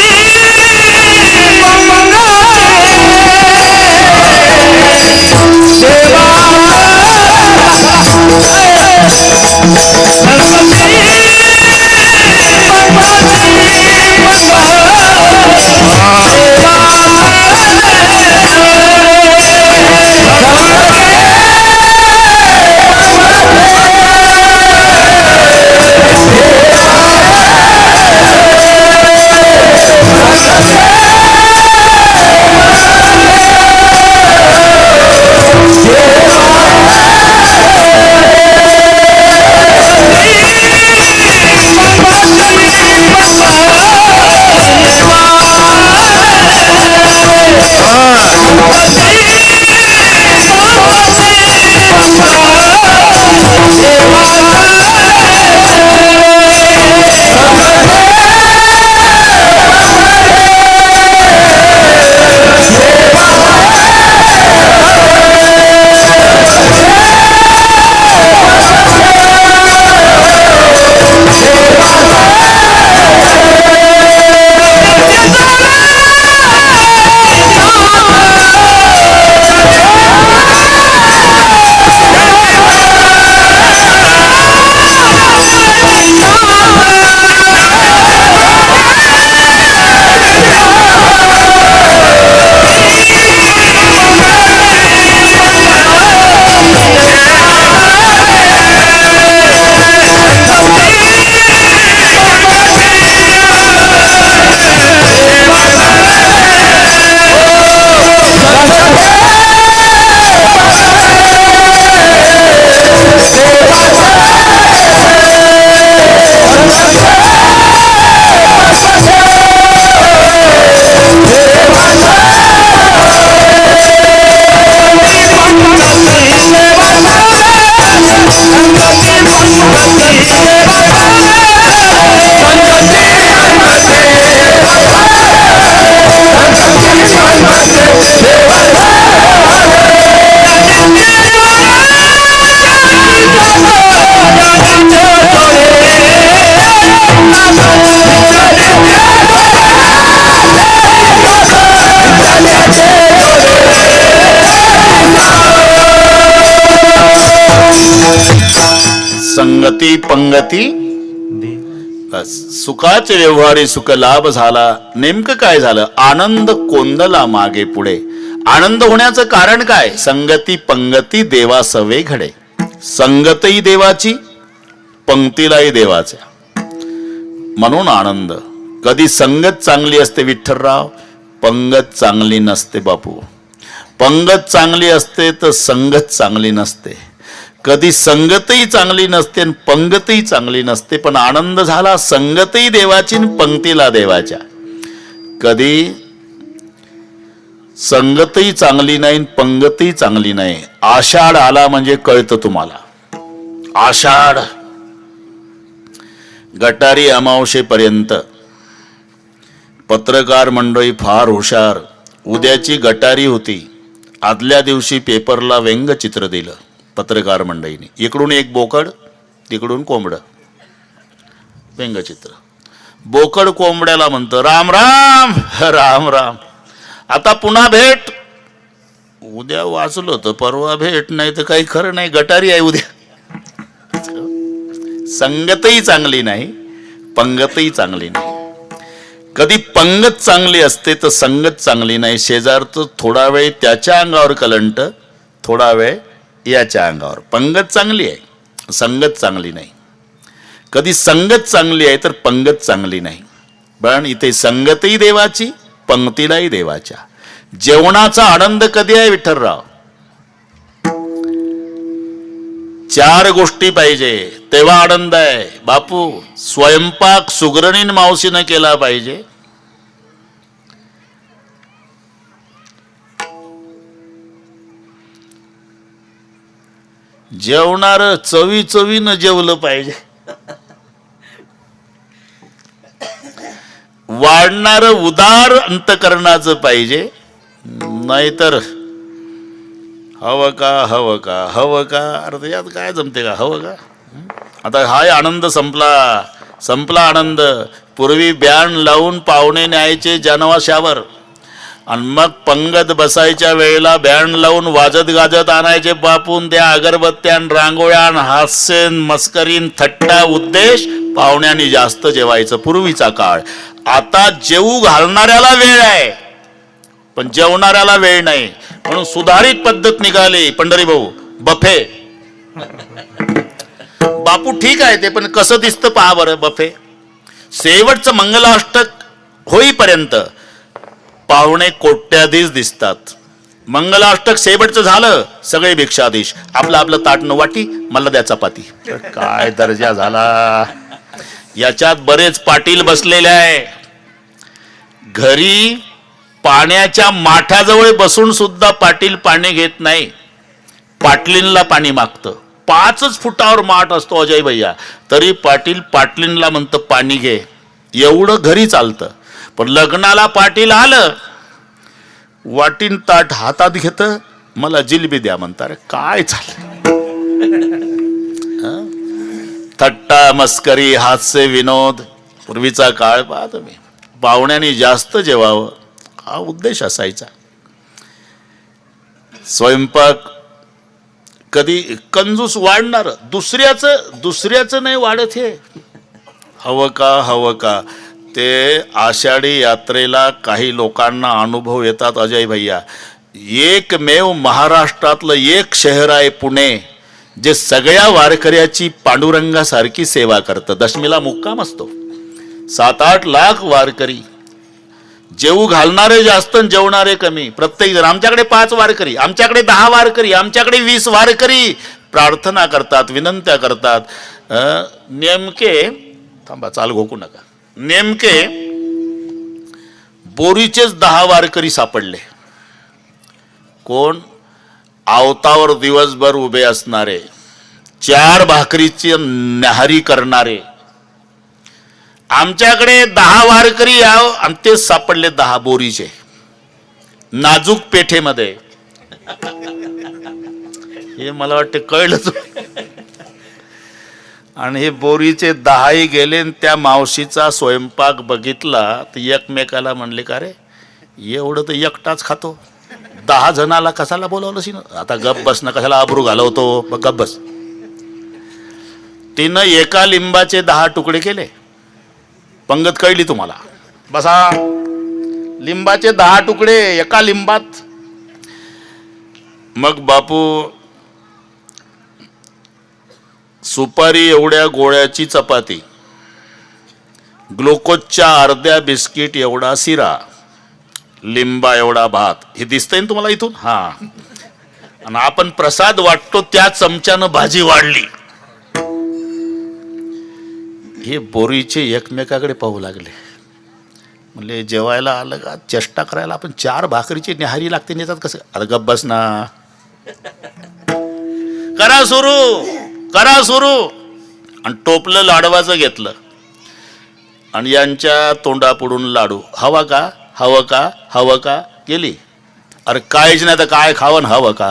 संगती पंगती बस. सुखाचे व्यवहारी सुख लाभ झाला. नेमकं काय झालं? आनंद कोंदला मागे पुढे. आनंद होण्याचं कारण काय? संगती पंगती देवा सवे घडे. संगतही देवाची, पंक्तीलाही देवाच्या, म्हणून आनंद. कधी संगत चांगली असते विठ्ठलराव, पंगत चांगली नसते बापू. पंगत चांगली असते तर संगत चांगली नसते. कधी संगतही चांगली नसते आणि पंगतही चांगली नसते. पण आनंद झाला संगतही देवाची आणि पंक्तीला देवाच्या. कधी संगतही चांगली नाही आणि पंगतही चांगली नाही. आषाढ आला म्हणजे कळतं तुम्हाला. आषाढ गटारी अमावशेपर्यंत पत्रकार मंडळी फार हुशार. उद्याची गटारी होती, आदल्या दिवशी पेपरला व्यंगचित्र दिलं पत्रकार मंडळीने. इकडून एक बोकड, तिकडून कोंबड. व्यंगचित्र. बोकड कोंबड्याला म्हणतं राम राम राम राम. आता पुन्हा भेट. उद्या वाचलो तर परवा भेट, नाही तर काही खरं नाही. गटारी आहे उद्या. संगतही चांगली नाही, पंगतही चांगली नाही. कधी पंगत चांगली असते तर संगत चांगली नाही. शेजारचं थोडा वेळ त्याच्या अंगावर कलंट, थोडा वेळ याच्या अंगावर. पंगत चांगली आहे, संगत चांगली नाही. कधी संगत चांगली आहे तर पंगत चांगली नाही. पण इथे संगतही देवाची, पंक्तीलाही देवाच्या. जेवणाचा आनंद कधी आहे विठ्ठलराव? 4 गोष्टी पाहिजे तेव्हा आनंद आहे बापू. स्वयंपाक सुगरणीन मावशीनं केला पाहिजे. जेवणार चवीनं जेवलं पाहिजे. वाढणार उदार अंतकरणाचं पाहिजे. नाहीतर हवं का हवं का हवं का. अरे यात काय जमते का? हवं का? आता हाय आनंद संपला आनंद. पूर्वी बॅन लावून पाहुणे न्यायचे जनवाशावर आणि मग पंगत बसायच्या वेळेला बॅन लावून वाजत गाजत आणायचे बापून. त्या अगरबत्त्यान रांगोळ्यान हास्यन मस्करीन थट्टा उद्देश पाहुण्यांनी जास्त जेवायचं पूर्वीचा काळ. आता जेवू घालणाऱ्याला वेळ आहे पण जेवणाऱ्याला वेळ नाही. म्हणून सुधारित पद्धत निघाली पंढरी भाऊ, बफे. बापू ठीक आहे ते, पण कसं दिसतं पहा बरं बफे. शेवटचं मंगलाष्टक होईपर्यंत पाहुणे कोट्याधीश दिसतात. मंगलाष्टक शेवटचं झालं सगळे भिक्षाधीश. आपलं ताटणं वाटी, मला द्या चपाती. काय दर्जा झाला. याच्यात बरेच पाटील बसलेले आहे. घरी पाण्याच्या माठ्याजवळ बसून सुद्धा पाटील पाणी घेत नाही. पाटलींला पाणी मागतं. 5 फुटावर माठ असतो अजय भैया, तरी पाटील पाटलींला म्हणतं पाणी घे. एवढं घरी चालतं. पण लग्नाला पाटील आलं, वाटीन ताट हातात घेत, मला जिलबी द्या म्हणतात. काय चाललं? थट्टा मस्करी हास्य विनोद. पूर्वीचा काळ पहा तुम्ही. पाहुण्यांनी जास्त जेवावं हा उद्देश असायचा. स्वयंपाक कधी कंजूस वाढणार, दुसऱ्याचं नाही वाढत. हे हवं का. ते आषाढी यात्रेला काही लोकांना अनुभव येतात अजय भैया. एकमेव महाराष्ट्रातलं एक शहर आहे पुणे, जे सगळ्या वारकऱ्याची पांडुरंगासारखी सेवा करतं. दशमीला मुक्काम असतो. 7-8 लाख वारकरी. जेवू घालणारे जास्त आणि जेवणारे कमी. प्रत्येक जण आमच्याकडे 5 वारकरी, आमच्याकडे 10 वारकरी, आमच्याकडे 20 वारकरी प्रार्थना करतात, विनंत्या करतात. नेमके थांबा, चाल घोकू नका. नेमके बोरीचेच 10 वारकरी सापडले. कोण? आवतावर दिवसभर उभे असणारे, 4 भाकरीची न्याहारी करणारे. आमच्याकडे 10 वारकरी याव आणि तेच सापडले 10 बोरीचे नाजूक पेठेमध्ये. हे मला वाटते कळलंच. आणि हे बोरीचे 10ही गेले आणि त्या मावशीचा स्वयंपाक बघितला तर एकमेकाला म्हणले का रे एवढं तर एकटाच खातो, 10 जणाला कशाला बोलावलं शी. आता गप बस ना, कशाला आबरू घालवतो, गप बस. तिनं एका लिंबाचे 10 तुकडे केले. पंगत कळली तुम्हाला? बसा. लिंबाचे 10 तुकडे एका लिंबात. मग बापू सुपारी एवढ्या गोळ्याची चपाती, ग्लुकोजच्या अर्ध्या बिस्किट एवढा शिरा, लिंबा एवढा भात, हे दिसतंय ना तुम्हाला इथून? हा. आणि आपण प्रसाद वाटतो त्या चमच्यानं भाजी वाढली. हे बोरीचे एकमेकाकडे पाहू लागले. म्हणले जेवायला आलं का चेष्टा करायला आपण 4 भाकरीची न्याहारी लागते नेतात कसं? अरे गप्प बस ना. करा सुरू. आणि टोपलं लाडवाचं घेतलं आणि यांच्या तोंडापुढून लाडू. हवा का गेली. अरे काहीच नाही तर काय खावं, हवं का?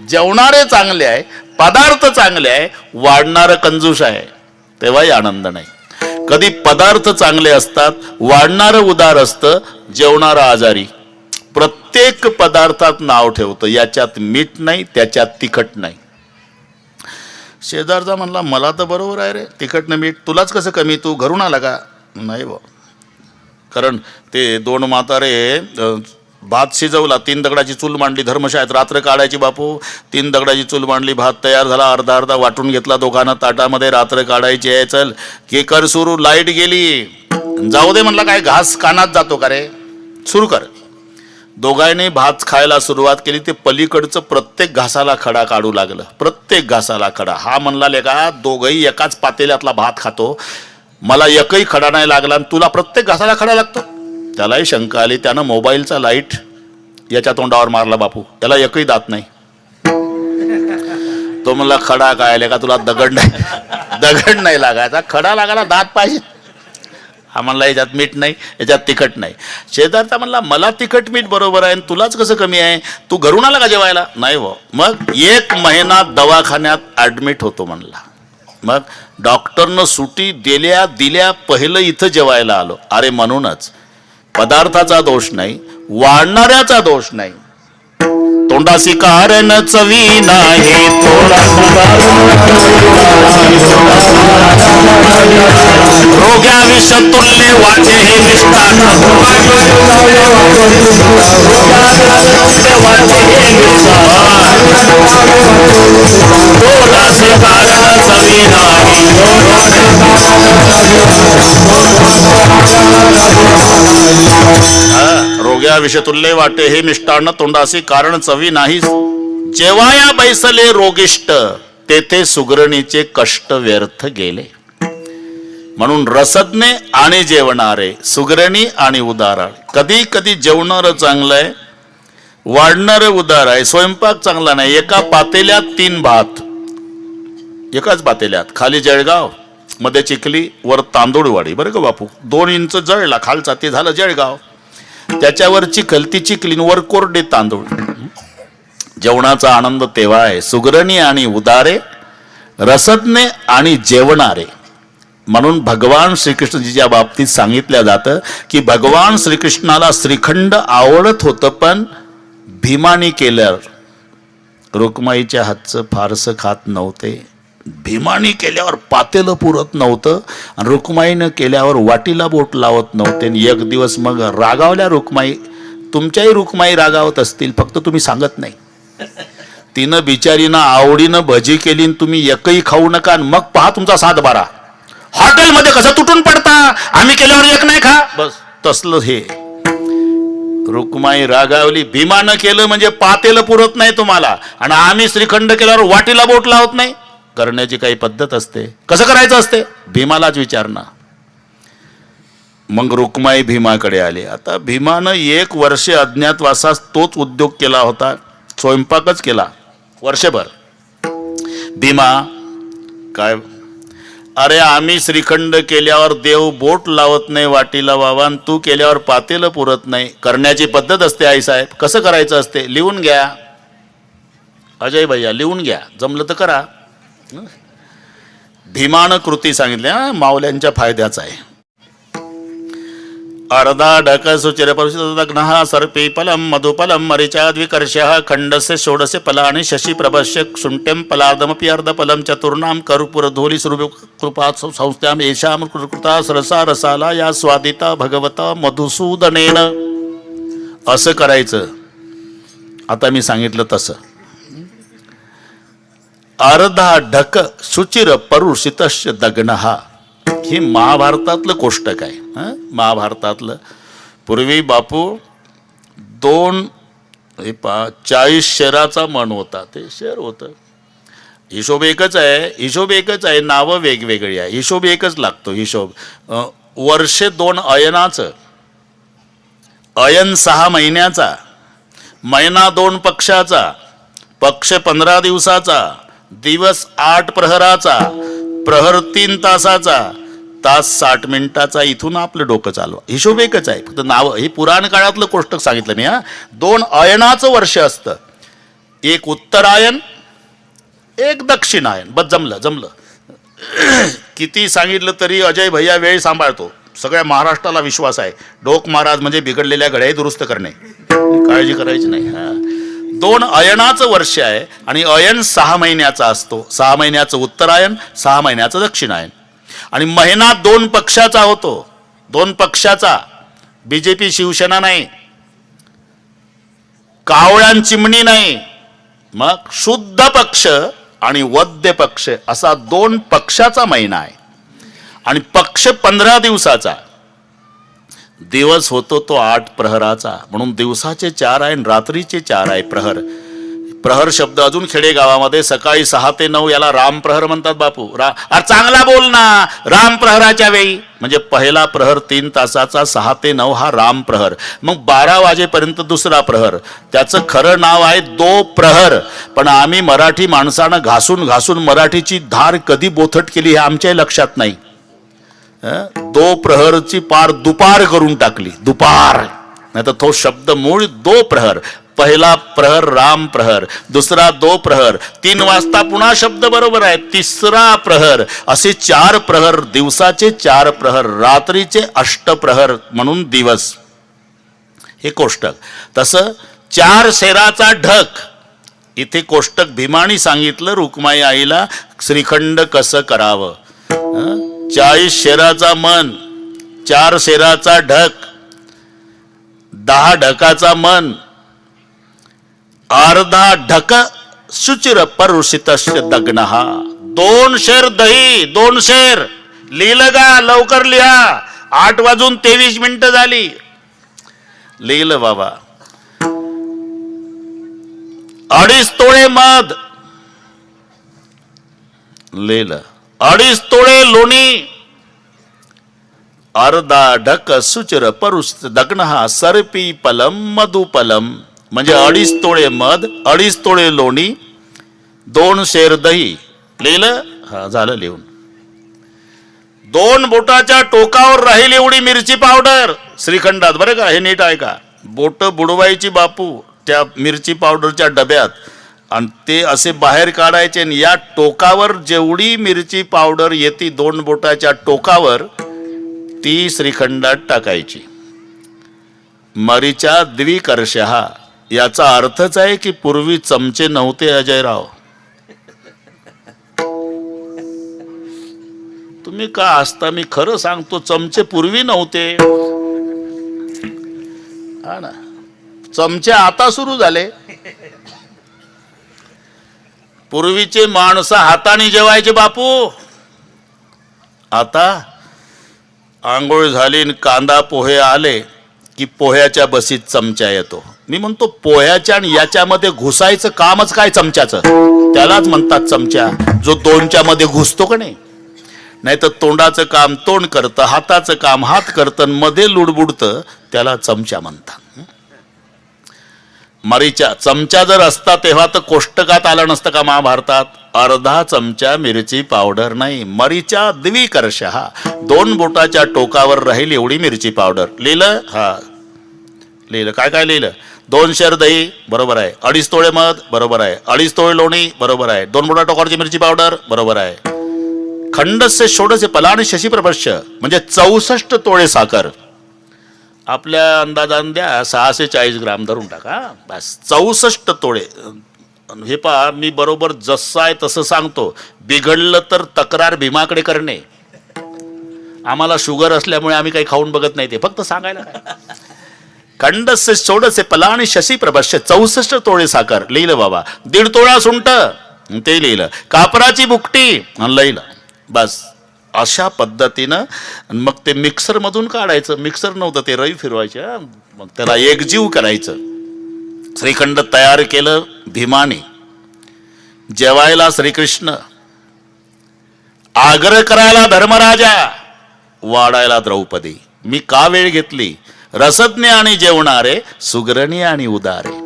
जेवणारे चांगले आहे, पदार्थ चांगले आहे, वाढणारं कंजूस आहे, तेव्हाही आनंद नाही. कधी पदार्थ चांगले असतात, वाढणारं उदार असतं, जेवणारा आजारी. प्रत्येक पदार्थात नाव ठेवतं, याच्यात मीठ नाही, त्याच्यात तिखट नाही. शेजारचा म्हणला मला तर बरोबर आहे रे, तिखट न मीठ, तुलाच कसं कमी, तू घरून आला का? नाही बा. कारण ते 2 म्हातारे भात शिजवला, 3 दगडाची चूल मांडली, धर्मशाळेत रात्र काढायची बापू. 3 दगडाची चूल मांडली, भात तयार झाला, अर्धा वाटून घेतला दोघांना ताटामध्ये. रात्र काढायची आहे, चल की कर सुरू. लाईट गेली, जाऊ दे म्हणला, काय घास कानात जातो का रे, सुरू कर. दोघांनी भात खायला सुरुवात केली. ते पलीकडचं प्रत्येक घासाला खडा काढू लागलं, प्रत्येक घासाला खडा. हा म्हणला लेका दोघंही एकाच पातेल्यातला भात खातो, मला एकही खडा नाही लागला आणि तुला प्रत्येक घासाला खडा लागतो. त्यालाही शंका आली. त्यानं मोबाईलचा लाईट याच्या तोंडावर मारला बापू. त्याला एकही दात नाही. तो म्हणला खडा काय लेका, तुला दगड नाही लागायचा, खडा लागायला दात पाहिजे. हा म्हणला याच्यात मीठ नाही, याच्यात तिखट नाही. शेजारचा म्हणला मला तिखट मीठ बरोबर आहे, तुलाच कसं कमी आहे, तू घरून आला का जेवायला? नाही हो. मग 1 महिना दवाखान्यात ऍडमिट होतो म्हणला. मग डॉक्टरनं सुटी दिल्या पहिलं इथं जेवायला आलो. अरे म्हणूनच पदार्थाचा दोष नाही, वाढणाऱ्याचा दोष नाही. तोंडासी कारण चवी नाही, रोग्या विष तुल्य वाटे हे मिष्टान, तोंडासी कारण चवी नाही. रोग्या विषतुल्य वाटे हे मिष्टान्न, तोंडासी कारण चवी नाही. जेवाया बैसले रोगिष्ट, तेथे सुगरणीचे कष्ट व्यर्थ गेले. म्हणून रसज्ञ आणि जेवणारे, सुगरणी आणि उदार. कधी कधी जेवणारं चांगलं आहे, वाढणारं उदार आहे. स्वयंपाक चांगला नाही. एका पातेल्यात 3 भात, एकाच पातेल्यात, खाली जळगाव, मध्ये चिखली, वर तांदूळवाडी. बरं का बापू, 2 इंच जळला खालचा, ते झालं जळगाव. त्याच्यावर चिखल, ती चिखली, वर कोरडे तांदूळ. जेवणाचा आनंद तेव्हा आहे. सुगरणी आणि उदारे, रसज्ञ आणि जेवणारे. म्हणून भगवान श्रीकृष्णजीच्या बाबतीत सांगितलं जातं की भगवान श्रीकृष्णाला श्रीखंड आवडत होतं, पण भीमानी केल्यावर रुक्माईच्या हातचं फारसं खात नव्हते. भीमानी केल्यावर पातेलं पुरत नव्हतं आणि रुक्माईनं केल्यावर वाटीला बोट लावत नव्हते. एक दिवस मग रागावल्या रुक्माई. तुमच्याही रुक्माई रागावत असतील, फक्त तुम्ही सांगत नाही. तिनं बिचारीनं आवडीनं भजी केली, तुम्ही एकही खाऊ नका, मग पहा तुमचा 7-12. हॉटेलमध्ये कसं तुटून पडता, आम्ही केल्यावर एक नाही खा, बस तसलं हे. रुक्माई रागावली. भीमानं केलं म्हणजे पातेलं पुरत नाही तुम्हाला, आणि आम्ही श्रीखंड केल्यावर वाटीला बोट लावत नाही. करण्याची काही पद्धत असते, कसं करायचं असते, भीमालाच विचारणं. मग रुक्माई भीमाकडे आली. आता भीमानं 1 वर्ष अज्ञातवासास तोच उद्योग केला होता, स्वयंपाकच केला वर्षभर. भीमा काय, अरे आम्ही श्रीखंड केल्यावर देव बोट लावत नाही वाटीला बाबा, आणि तू केल्यावर पातेलं पुरत नाही. करण्याची पद्धत असते आईसाहेब, कसं करायचं असते, लिहून घ्या. अजय भैया लिहून घ्या, जमलं तर करा. भीमानं कृती सांगितल्या, मावल्यांच्या फायद्याचा आहे. अर्धा ढक सुचिर परुषदग्नः सर्पी फलम मधुफलम मरीचाद्विकर्षः खंडस्य षोडशे फलानि शशि प्रभस्य शुण्ठ्यं फलादमपि अर्धफलं चतुर्णां करुपुरधूलि कृपा संस्थाम येषां कृता सरसा रसाला या स्वादिता भगवता मधुसूदनेन. असं करायचं. आता मी सांगितलं तसं. अर्धा ढक सुचिर परुषितस्य दग्नः. हे महाभारतातलं कोष्टक आहे. महाभारतातलं. पूर्वी बापू 40 शेराचा मन होता. ते शेर होतं. हिशोब एकच आहे. हिशोब एकच आहे. नावं वेगवेगळी आहे. हिशोब एकच लागतो. हिशोब वर्षे 2 अयनाचं. अयन 6 महिन्याचा. महिना 2 पक्षाचा. पक्ष 15 दिवसाचा. दिवस 8 प्रहराचा. प्रहर 3 तासाचा. तास 60 मिनिटाचा. इथून आपलं डोकं चालवा. हिशोब एकच आहे. फक्त नाव हे पुराण काळातलं कोष्टक सांगितलं मी. 2 अयनाचं वर्ष असतं. एक उत्तरायण, एक दक्षिणायन. बस जमलं. किती सांगितलं तरी अजय भैया वेळ सांभाळतो. सगळ्या महाराष्ट्राला विश्वास आहे. डोक महाराज म्हणजे बिघडलेल्या घड्याही दुरुस्त करणे. काळजी करायची नाही. 2 अयनाचं वर्ष आहे आणि अयन 6 महिन्याचा असतो. 6 महिन्याचं उत्तरायण, 6 महिन्याचं दक्षिणायन. आणि महिना 2 पक्षाचा होतो. 2 पक्षाचा. बीजेपी शिवसेना नाही, कावळ्यान चिमणी नाही. मग शुद्ध पक्ष आणि वद्य पक्ष असा 2 पक्षाचा महिना आहे. आणि पक्ष 15 दिवसाचा. दिवस होतो तो 8 प्रहराचा. म्हणून दिवसाचे 4 आहे आणि रात्रीचे 4 आहे प्रहर. प्रहर शब्द अजून खेडेगावामध्ये सकाळी 6 ते 9 याला राम प्रहर म्हणतात बापू. अरे चांगला बोल ना. राम प्रहराच्या वेळी म्हणजे पहिला प्रहर 3 तासाचा. 6 ते 9 हा राम प्रहर. मग 12 वाजेपर्यंत दुसरा प्रहर. त्याचं खरं नाव आहे दो प्रहर. पण आम्ही मराठी माणसानं घासून मराठीची धार कधी बोथट केली हे आमच्याही लक्षात नाही. दो प्रहरची पार दुपार करून टाकली. दुपार. नाही तर तो शब्द मूळ दो प्रहर. पहिला प्रहर राम प्रहर. दुसरा दो प्रहर. 3 वाजता पुन्हा शब्द बरोबर आहे. तिसरा प्रहर. असे 4 प्रहर. दिवसाचे 4 प्रहर. रात्रीचे 8 प्रहर म्हणून दिवस. हे कोष्टक. तसं 4 शेराचा ढक. इथे कोष्टक भीमानी सांगितलं रुक्माई आईला श्रीखंड कसं करावं. 40 शेराचा मन, 4 शेराचा ढक, 10 ढकाचा मन, अर्धा ढक सुचिर परुषितस्य दग्नः. 2 शेर दही. 2 शेर. लिहिलं का? लवकर लिहा. 8:23 झाली. लिहिलं बाबा. 2.5 तोळे मध. लिहिलं. 2.5 तोळे लोणी. अर्धा ढक सुचिर परुषित दग्नः सर्पी फलम मधुफलम. म्हणजे 2.5 तोळे मध, 2.5 तोळे लोणी, 2 शेर दही. लिहिलं? हा झालं लिहून. 2 बोटाच्या टोकावर राहील एवढी मिरची पावडर श्रीखंडात. बरं का? हे नीट आहे का? बोट बुडवायची बापू त्या मिरची पावडरच्या डब्यात आणि ते असे बाहेर काढायचे. आणि या टोकावर जेवढी मिरची पावडर येते 2 बोटाच्या टोकावर ती श्रीखंडात टाकायची. मरीचा द्विकर्षः. याचा अर्थच आहे की पूर्वी चमचे नव्हते अजयराव. तुम्ही का असता? मी खरं सांगतो चमचे पूर्वी नव्हते. हा ना. चमचे आता सुरू झाले. पूर्वीचे माणसं हाताने जेवायचे बापू. आता आंघोळ झाली आणि कांदा पोहे आले की पोह्याच्या बसीत चमचा येतो. मी म्हणतो पोह्याच्या आणि याच्यामध्ये घुसायचं कामच काय चमच्याचं? त्यालाच म्हणतात चमचा. जो 2च्या मध्ये घुसतो का नाही. नाही तर तोंडाचं काम तोंड करतं, हाताचं काम हात करतं, मध्ये लुडबुडतं, त्याला चमचा म्हणतात. मरीचा चमचा जर असता तेव्हा तर कोष्टकात आलं नसतं का महाभारतात? अर्धा चमचा मिरची पावडर नाही. मरीचा द्विकर्षः. 2 बोटाच्या टोकावर राहील एवढी मिरची पावडर. लिहिलं? हा लिहिलं. काय काय लिहिलं? 2 शेर दही बरोबर आहे. 2.5 तोळे मध बरोबर आहे. 2.5 तोळे लोणी बरोबर आहे. 2 बोटा टोकावरची मिरची पावडर बरोबर आहे. खंडस्य षोडशे फलानि शशी प्रभस्य म्हणजे 64 तोळे साखर. आपल्या अंदाजान द्या 640 ग्राम धरून टाका बस. 64 तोळे. हे पहा, मी बरोबर जसं आहे तसं सांगतो. बिघडलं तर तक्रार भीमाकडे करणे. आम्हाला शुगर असल्यामुळे आम्ही काही खाऊन बघत नाही, ते फक्त सांगायला काय. खंडस्य षोडशे पलाणी शशी प्रभस्य 64 तोळे साखर लिहिलं बाबा. 1.5 तोळा सुंट ते लिहिलं. कापराची बुकटी लिहिलं बस. अशा पद्धतीनं मग ते मिक्सर मधून काढायचं. मिक्सर नव्हतं, ते रवी फिरवायचे. मग त्याला एकजीव करायचं. श्रीखंड तयार केलं भीमाने. जेवायला श्रीकृष्ण, आग्रह करायला धर्मराजा, वाढायला द्रौपदी. मी का वेळ घेतली? रसज्ञ आणि जेवणारे, सुग्रणी आणि उदारे.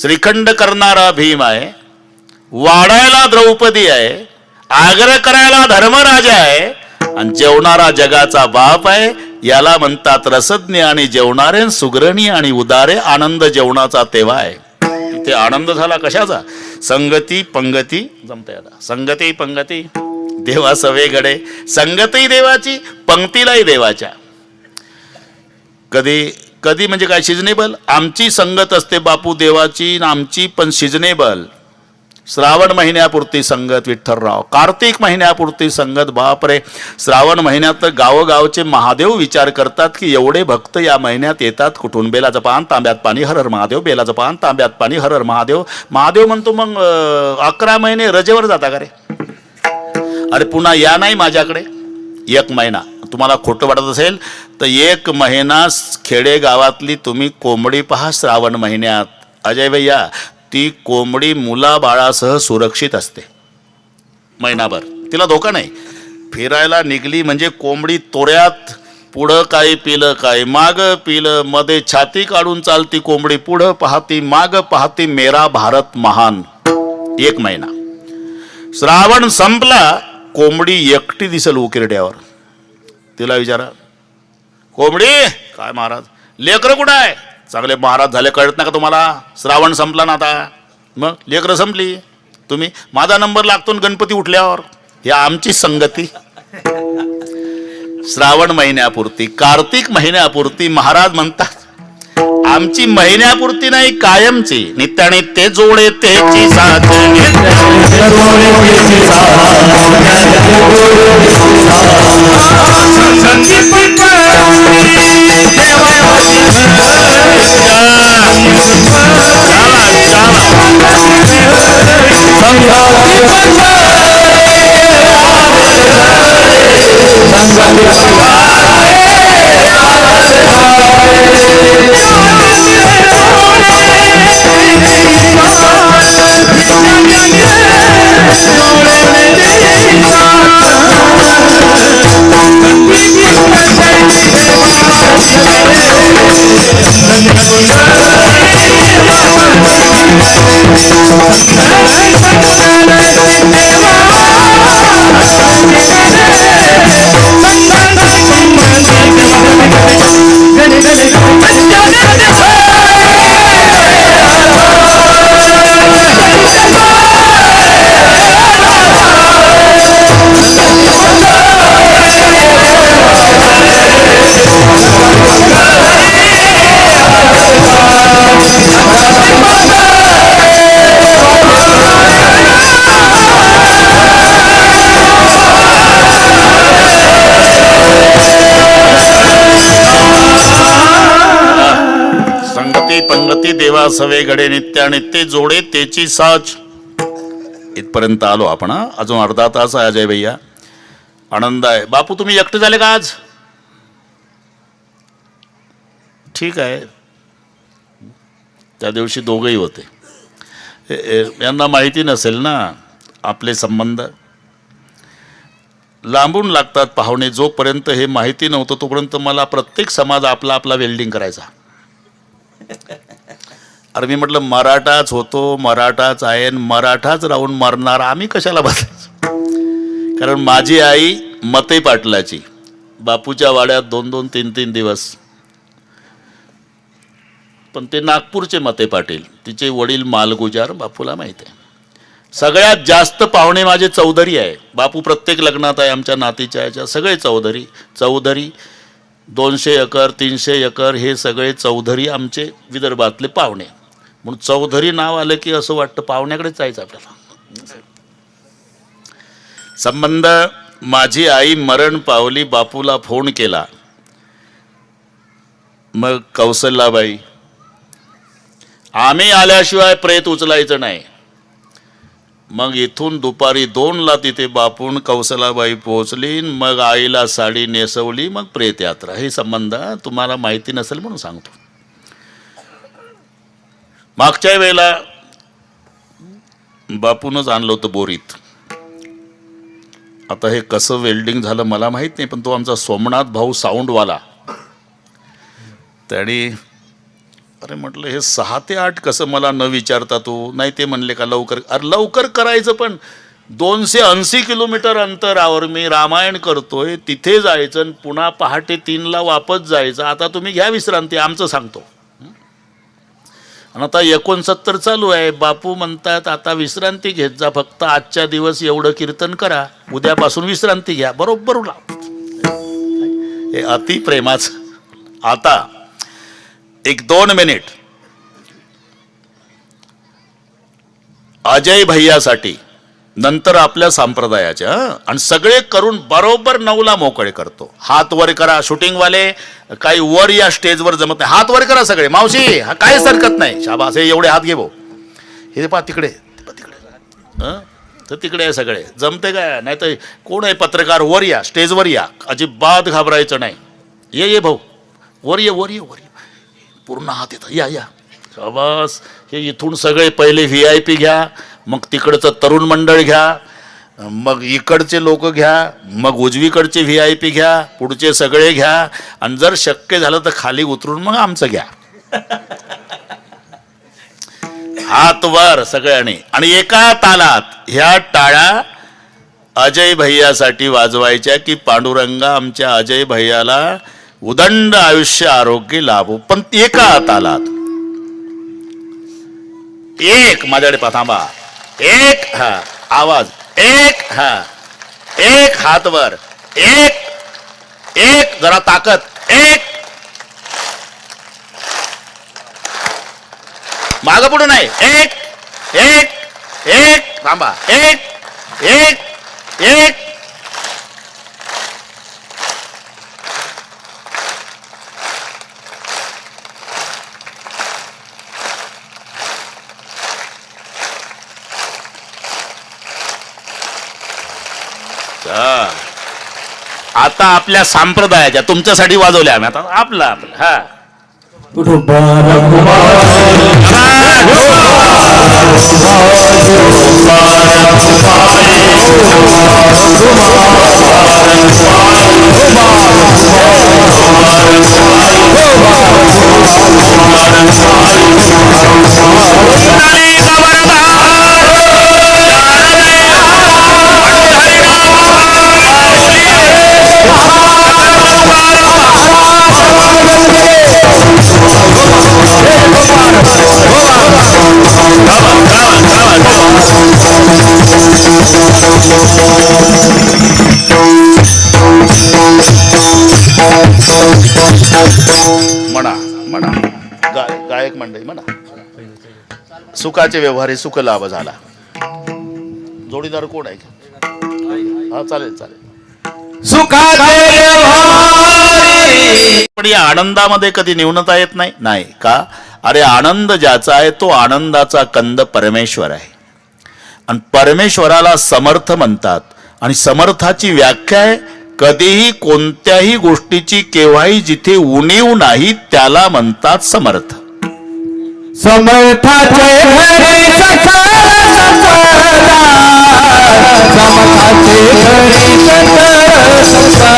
श्रीखंड करणारा भीम आहे, वाढायला द्रौपदी आहे, आग्रह करायला धर्मराजा आहे, आणि जेवणारा जगाचा बाप आहे. याला म्हणतात रसज्ञ आणि जेवणारे, सुग्रणी आणि उदारे. आनंद जेवणाचा तेव्हा आहे. इथे आनंद झाला कशाचा? संगती पंगती जमते. आता संगती पंगती देवा सवे गडे. संगती देवाची, पंक्तीलाही देवाच्या. कधी कधी म्हणजे काय सिजनेबल. आमची संगत असते बापू देवाची, आमची पण सिजनेबल. श्रावण महिन्यापुरती संगत विठ्ठलराव, कार्तिक महिन्यापुरती संगत. बापरे, श्रावण महिन्यात तर गावोगावचे महादेव विचार करतात की एवढे भक्त या महिन्यात येतात कुठून. बेलाचं पान तांब्यात पाणी, हर हर महादेव. बेलाचं पान तांब्यात पाणी, हर हर महादेव. महादेव म्हणतो मग 11 महिने रजेवर जाता का रे? अरे पुन्हा या नाही माझ्याकडे 1 महिना. तुम्हाला खोटं वाटत असेल तर 1 महिना खेडेगावातली तुम्ही कोंबडी पहा श्रावण महिन्यात. अजय भैया, ती कोंबडी मुलाबाळासह सुरक्षित असते महिनाभर. तिला धोका नाही. फिरायला निघली म्हणजे कोंबडी तोऱ्यात. पुढं काय पिलं, काय माग पिलं, मध्ये छाती काढून चालती कोंबडी. पुढं पाहती, माग पाहती. मेरा भारत महान. 1 महिना. श्रावण संपला, कोंबडी एकटी दिसेल उकिरड्यावर. तिला विचारा, कोंबडी काय महाराज, लेकरं कुठं आहे? चांगले महाराज झाले, कळत नाही का तुम्हाला? श्रावण संपला ना आता. मग लेकरं संपली. तुम्ही माझा नंबर लागतो गणपती उठल्यावर. ही आमची संगती. श्रावण महिन्यापुरती, कार्तिक महिन्यापुरती. महाराज म्हणतात आमची महिन्यापुरती नाही, कायमची. नित्याने ते जोडे त्याची साथ. पंगती देवा सवे गडे. नित्यानित्य जोडे त्याची साच. इथपर्यंत आलो आपण. अजून अर्धा तास आहे अजय भैया. आनंद आहे. बापू तुम्ही एकटे झाले का आज? ठीक आहे. त्या दिवशी दोघंही होते. यांना माहिती नसेल ना आपले संबंध. लांबून लागतात पाहुणे. जोपर्यंत हे माहिती नव्हतं तोपर्यंत मला प्रत्येक समाज आपला आपला वेल्डिंग करायचा. अरे मी म्हटलं मराठाच होतो, मराठाच आहे, मराठाच राहून मरणार आम्ही कशाला बसायचं. कारण माझी आई मते पाटलाची. बापूच्या वाड्यात 2-2, 3-3 दिवस. पण ते नागपूरचे मते पाटील. तिचे वडील मालगुजार. बापूला माहिती आहे. सगळ्यात जास्त पाहुणे माझे चौधरी आहे. बापू प्रत्येक लग्नात आहे आमच्या नातीच्या याच्या. सगळे चौधरी. 200 एकर 300 एकर हे सगळे चौधरी आमचे विदर्भातले पाहुणे. म्हणून चौधरी नाव आलं की असं वाटतं पाहुण्याकडेच जायचं आपल्याला. संबंध, माझी आई मरण पावली, बापूला फोन केला. मग कौसल्याबाई, आम्ही आल्याशिवाय प्रेत उचलायचं नाही. मग इथून दुपारी 2ला तिथे बापून कौसलाबाई पोहोचली. मग आईला साडी नेसवली. मग प्रेत यात्रा. हे संबंध तुम्हाला माहिती नसेल म्हणून सांगतो. मागच्या वेळेला बापूनच आणलं होतं बोरीत. आता हे कसं वेल्डिंग झालं मला माहीत नाही, पण तो आमचा सोमनाथ भाऊ साऊंडवाला, त्याने अरे म्हटलं हे 6 ते 8 कसं मला न विचारता तू. नाही ते म्हणले का लवकर. अरे लवकर करायचं, पण 280 किलोमीटर अंतरावर मी रामायण करतोय, तिथे जायचं आणि पुन्हा पहाटे 3ला वापस जायचं. आता तुम्ही घ्या विश्रांती, आमचं सांगतो. आणि आता 69 चालू आहे. बापू म्हणतात आता विश्रांती घेत जा, फक्त आजच्या दिवस एवढं कीर्तन करा, उद्यापासून विश्रांती घ्या. बरोबर हे अति प्रेमाचं. आता 1-2 मिनिट अजय भैयासाठी, नंतर आपल्या संप्रदायाच्या. आणि सगळे करून बरोबर 9ला मोकळे करतो. हात वर करा शूटिंगवाले, काही वर या स्टेजवर जमत नाही, हात वर करा सगळे. मावशी हा काहीच हरकत नाही, शाबास, हे एवढे हात घे भाऊ. हे पहा तिकडे तर तिकडे आहे सगळे, जमते काय. नाही तर कोण आहे पत्रकार, वर या स्टेजवर या, अजिबात घाबरायचं नाही. ये भाऊ वर ये वर ये वर ये, पूर्ण हात येतात, या या शाबास. हे इथून सगळे पहिले VIP घ्या, मग तिकडचं तरुण मंडळ घ्या, मग इकडचे लोक घ्या, मग उजवीकडचे VIP घ्या, पुढचे सगळे घ्या, आणि जर शक्य झालं तर खाली उतरून मग आमचं घ्या. हात वर सगळ्यांनी. आणि एका तालात ह्या टाळ्या अजय भैयासाठी वाजवायच्या की पांडुरंगा आमच्या अजय भैयाला उदंड आयुष्य आरोग्य लाभो. पण एका तालात. एक, माझ्याकडे थांबा. एक, हा आवाज, एक, हा एक, हात वर, एक एक, जरा ताकद, एक, माग पुढे नाही, एक एक एक, थांबा, एक एक एक. आता आपल्या संप्रदायाच्या तुमच्यासाठी वाजवल्या आम्ही. आता आपला आपला हा म्हणा म्हणा, गायक मंडळी म्हणा. सुखाचे व्यवहारी सुख लाभ झाला. जोडीदार कोण आहे? हा चालेल चालेल. सुखाचे व्यवहारी. पण या आनंदामध्ये कधी न्यूनता येत नाही. नाही का? अरे आनंद ज्याचा आहे तो आनंदाचा कंद परमेश्वर आहे. आणि परमेश्वराला समर्थ म्हणतात. आणि समर्थाची व्याख्या आहे कधीही कोणत्याही गोष्टीची केव्हाही जिथे उणीव नाही त्याला म्हणतात समर्थ. समर्थाचे घरी सकल संपदा, समर्थाचे घरी सकल संपदा,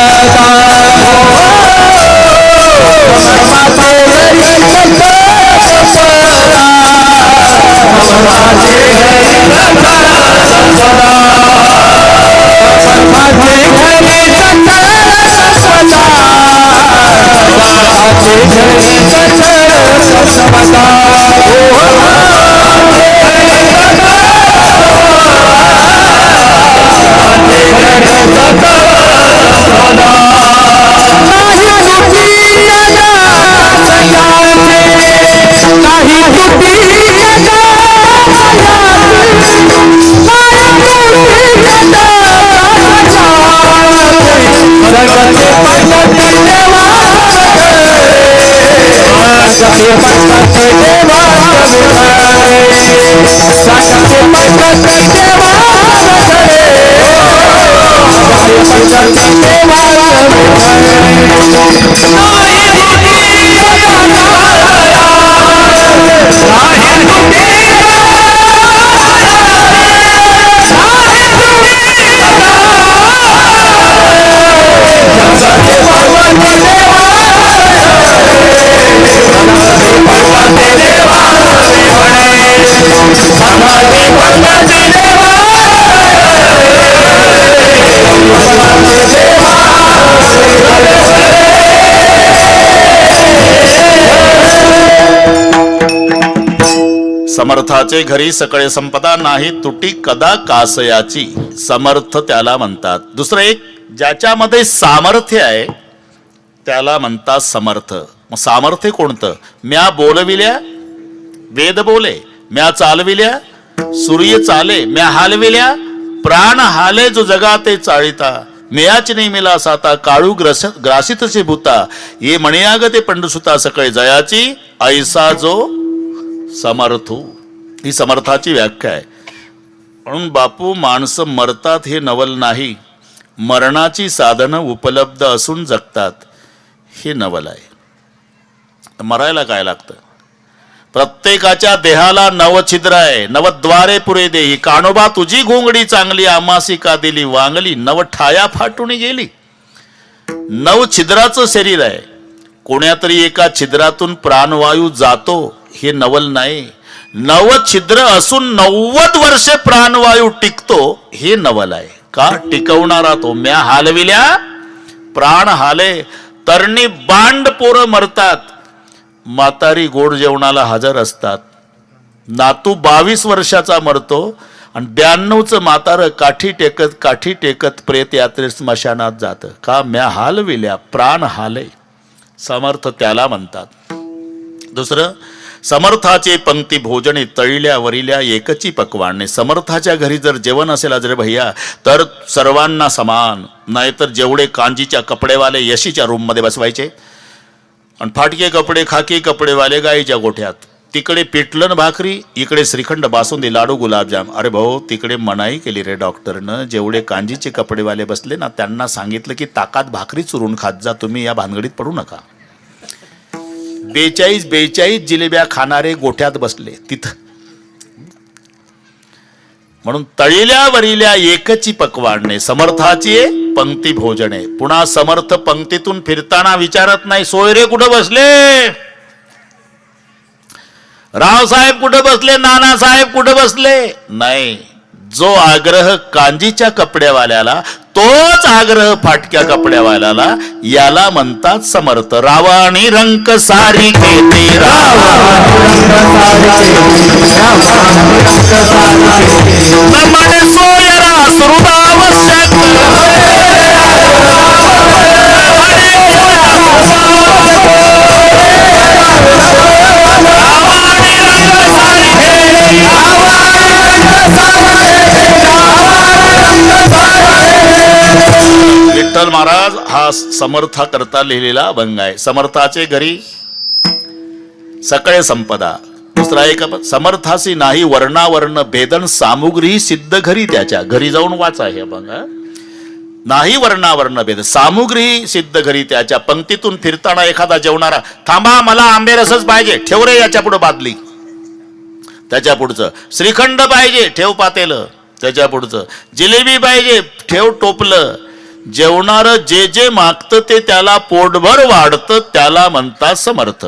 समर्थाचे घरी सकल संपदा, समर्थाचे घरी सकल संपदा, समर्थाचे घरी सकल संपदा, समर्थाचे घरी सकल संपदा. Oh, साक्षी पंकज देवा साक्षी पंकज देवा समर्थाचे घरी सकळे संपदा नाही तुटी कदा कासयाची. समर्थ त्याला म्हणतात. दुसरं एक, ज्याच्यामध्ये सामर्थ्य आहे त्याला म्हणतात समर्थ. मग सामर्थ्य कोणतं? म्या बोलविल्या वेद बोले, म्या चालविल्या सूर्य चाले, म्या हालविल्या प्राण हाले जो जगाते चाळिता, मेयाच नाही मिला साता काळू ग्रासितचे भूता, ये म्हणयागते पंडुसुता सकळे जयाची, ऐसा जो समर्थू. ही समर्थाची व्याख्या आहे. म्हणून बापू, माणसं मरतात हे नवल नाही, मरणाची साधनं उपलब्ध असून जगतात हे नवल आहे. मरायला काय लागतं? प्रत्येकाच्या देहाला नवछिद्र आहे. नवद्वारे पुरे देही, कानोबा तुझी घोंगडी चांगली, आमासी का दिली वांगली, नव ठाया फाटून गेली. नवछिद्राचं शरीर आहे. कोण्यातरी एका छिद्रातून प्राणवायू जातो हे नवल नाही. नवछिद्र असून 90 वर्षे प्राणवायू टिकतो हे नवल आहे. का टिकवणारा तो? म्या हालविल्या प्राण हाले. तरणी बांड पोरं मरतात, म्हातारी गोड जेवणाला हजर असतात. नातू 22 वर्षाचा मरतो आणि 92चं म्हातारं काठी टेकत प्रेत यात्रेत स्मशानात जातं. का? म्या हालविल्या प्राण हाले. समर्थ त्याला म्हणतात. दुसरं, समर्थाचे पंक्ती भोजने तळिल्या वरिल्या एकची पकवाने. समर्थाच्या घरी जर जेवण असेल अजरे भैया तर सर्वांना समान, नाहीतर जेवढे कांजीच्या कपडेवाले यशीच्या रूममध्ये बसवायचे आणि फाटके कपडे खाकी कपडेवाले गाईच्या गोठ्यात. तिकडे पिठलं भाकरी, इकडे श्रीखंड बासुंदी लाडू गुलाबजाम. अरे भाऊ, तिकडे मनाई केली रे डॉक्टरनं. जेवढे कांजीचे कपडेवाले बसले ना त्यांना सांगितलं की ताकात भाकरी चुरून खात जा, तुम्ही या भानगडीत पडू नका. 42 जिलेब्या खाणारे गोठ्यात बसले तिथं. म्हणून तळिल्या वरिल्या एकची पकवाने. समर्थाची पंक्ती भोजने. पुन्हा समर्थ पंक्तीतून फिरताना विचारत नाही सोय रे कुठं बसले, रावसाहेब कुठं बसले, नानासाहेब कुठं बसले. नाही, जो आग्रह कांजीच्या कपड्यावाल्याला तोच आग्रह फाटक्या कपड्यावाल्याला, याला म्हणतात समर्थ. रावाणी रंक सारी घेते, मन सोयरा सुहृदावश्यक, विठ्ठल महाराज हा समर्था करता लिहिलेला अभंग आहे. समर्थाचे घरी सकळे संपदा. दुसरा एक, समर्थासी नाही वर्णावर्ण भेदन, सामुग्री सिद्ध घरी त्याच्या. घरी जाऊन वाचा हे अभंग. नाही वर्णावर्ण भेद, सामुग्री सिद्ध घरी त्याच्या. पंक्तीतून फिरताना एखादा जेवणारा, थांबा मला आंबेरसच पाहिजे, ठेव रे याच्या पुढे बादली. त्याच्या पुढचं श्रीखंड पाहिजे, ठेव पातेलं. त्याच्या पुढचं जिलेबी पाहिजे, ठेव टोपलं. जेवणार जे जे मागतं ते त्याला पोटभर वाढतं, त्याला म्हणतात समर्थ.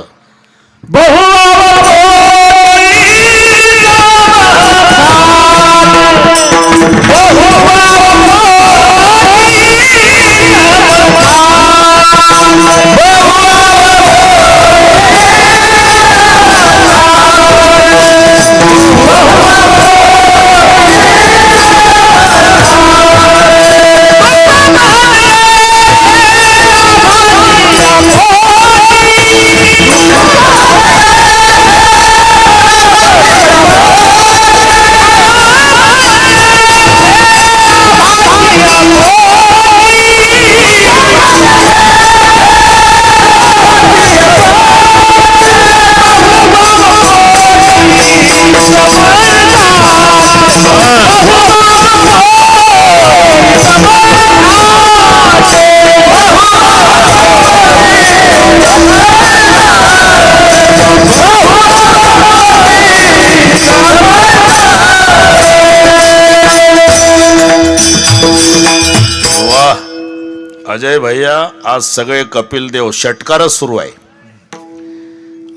आज सगळे कपिल देव षटकारच सुरू आहे.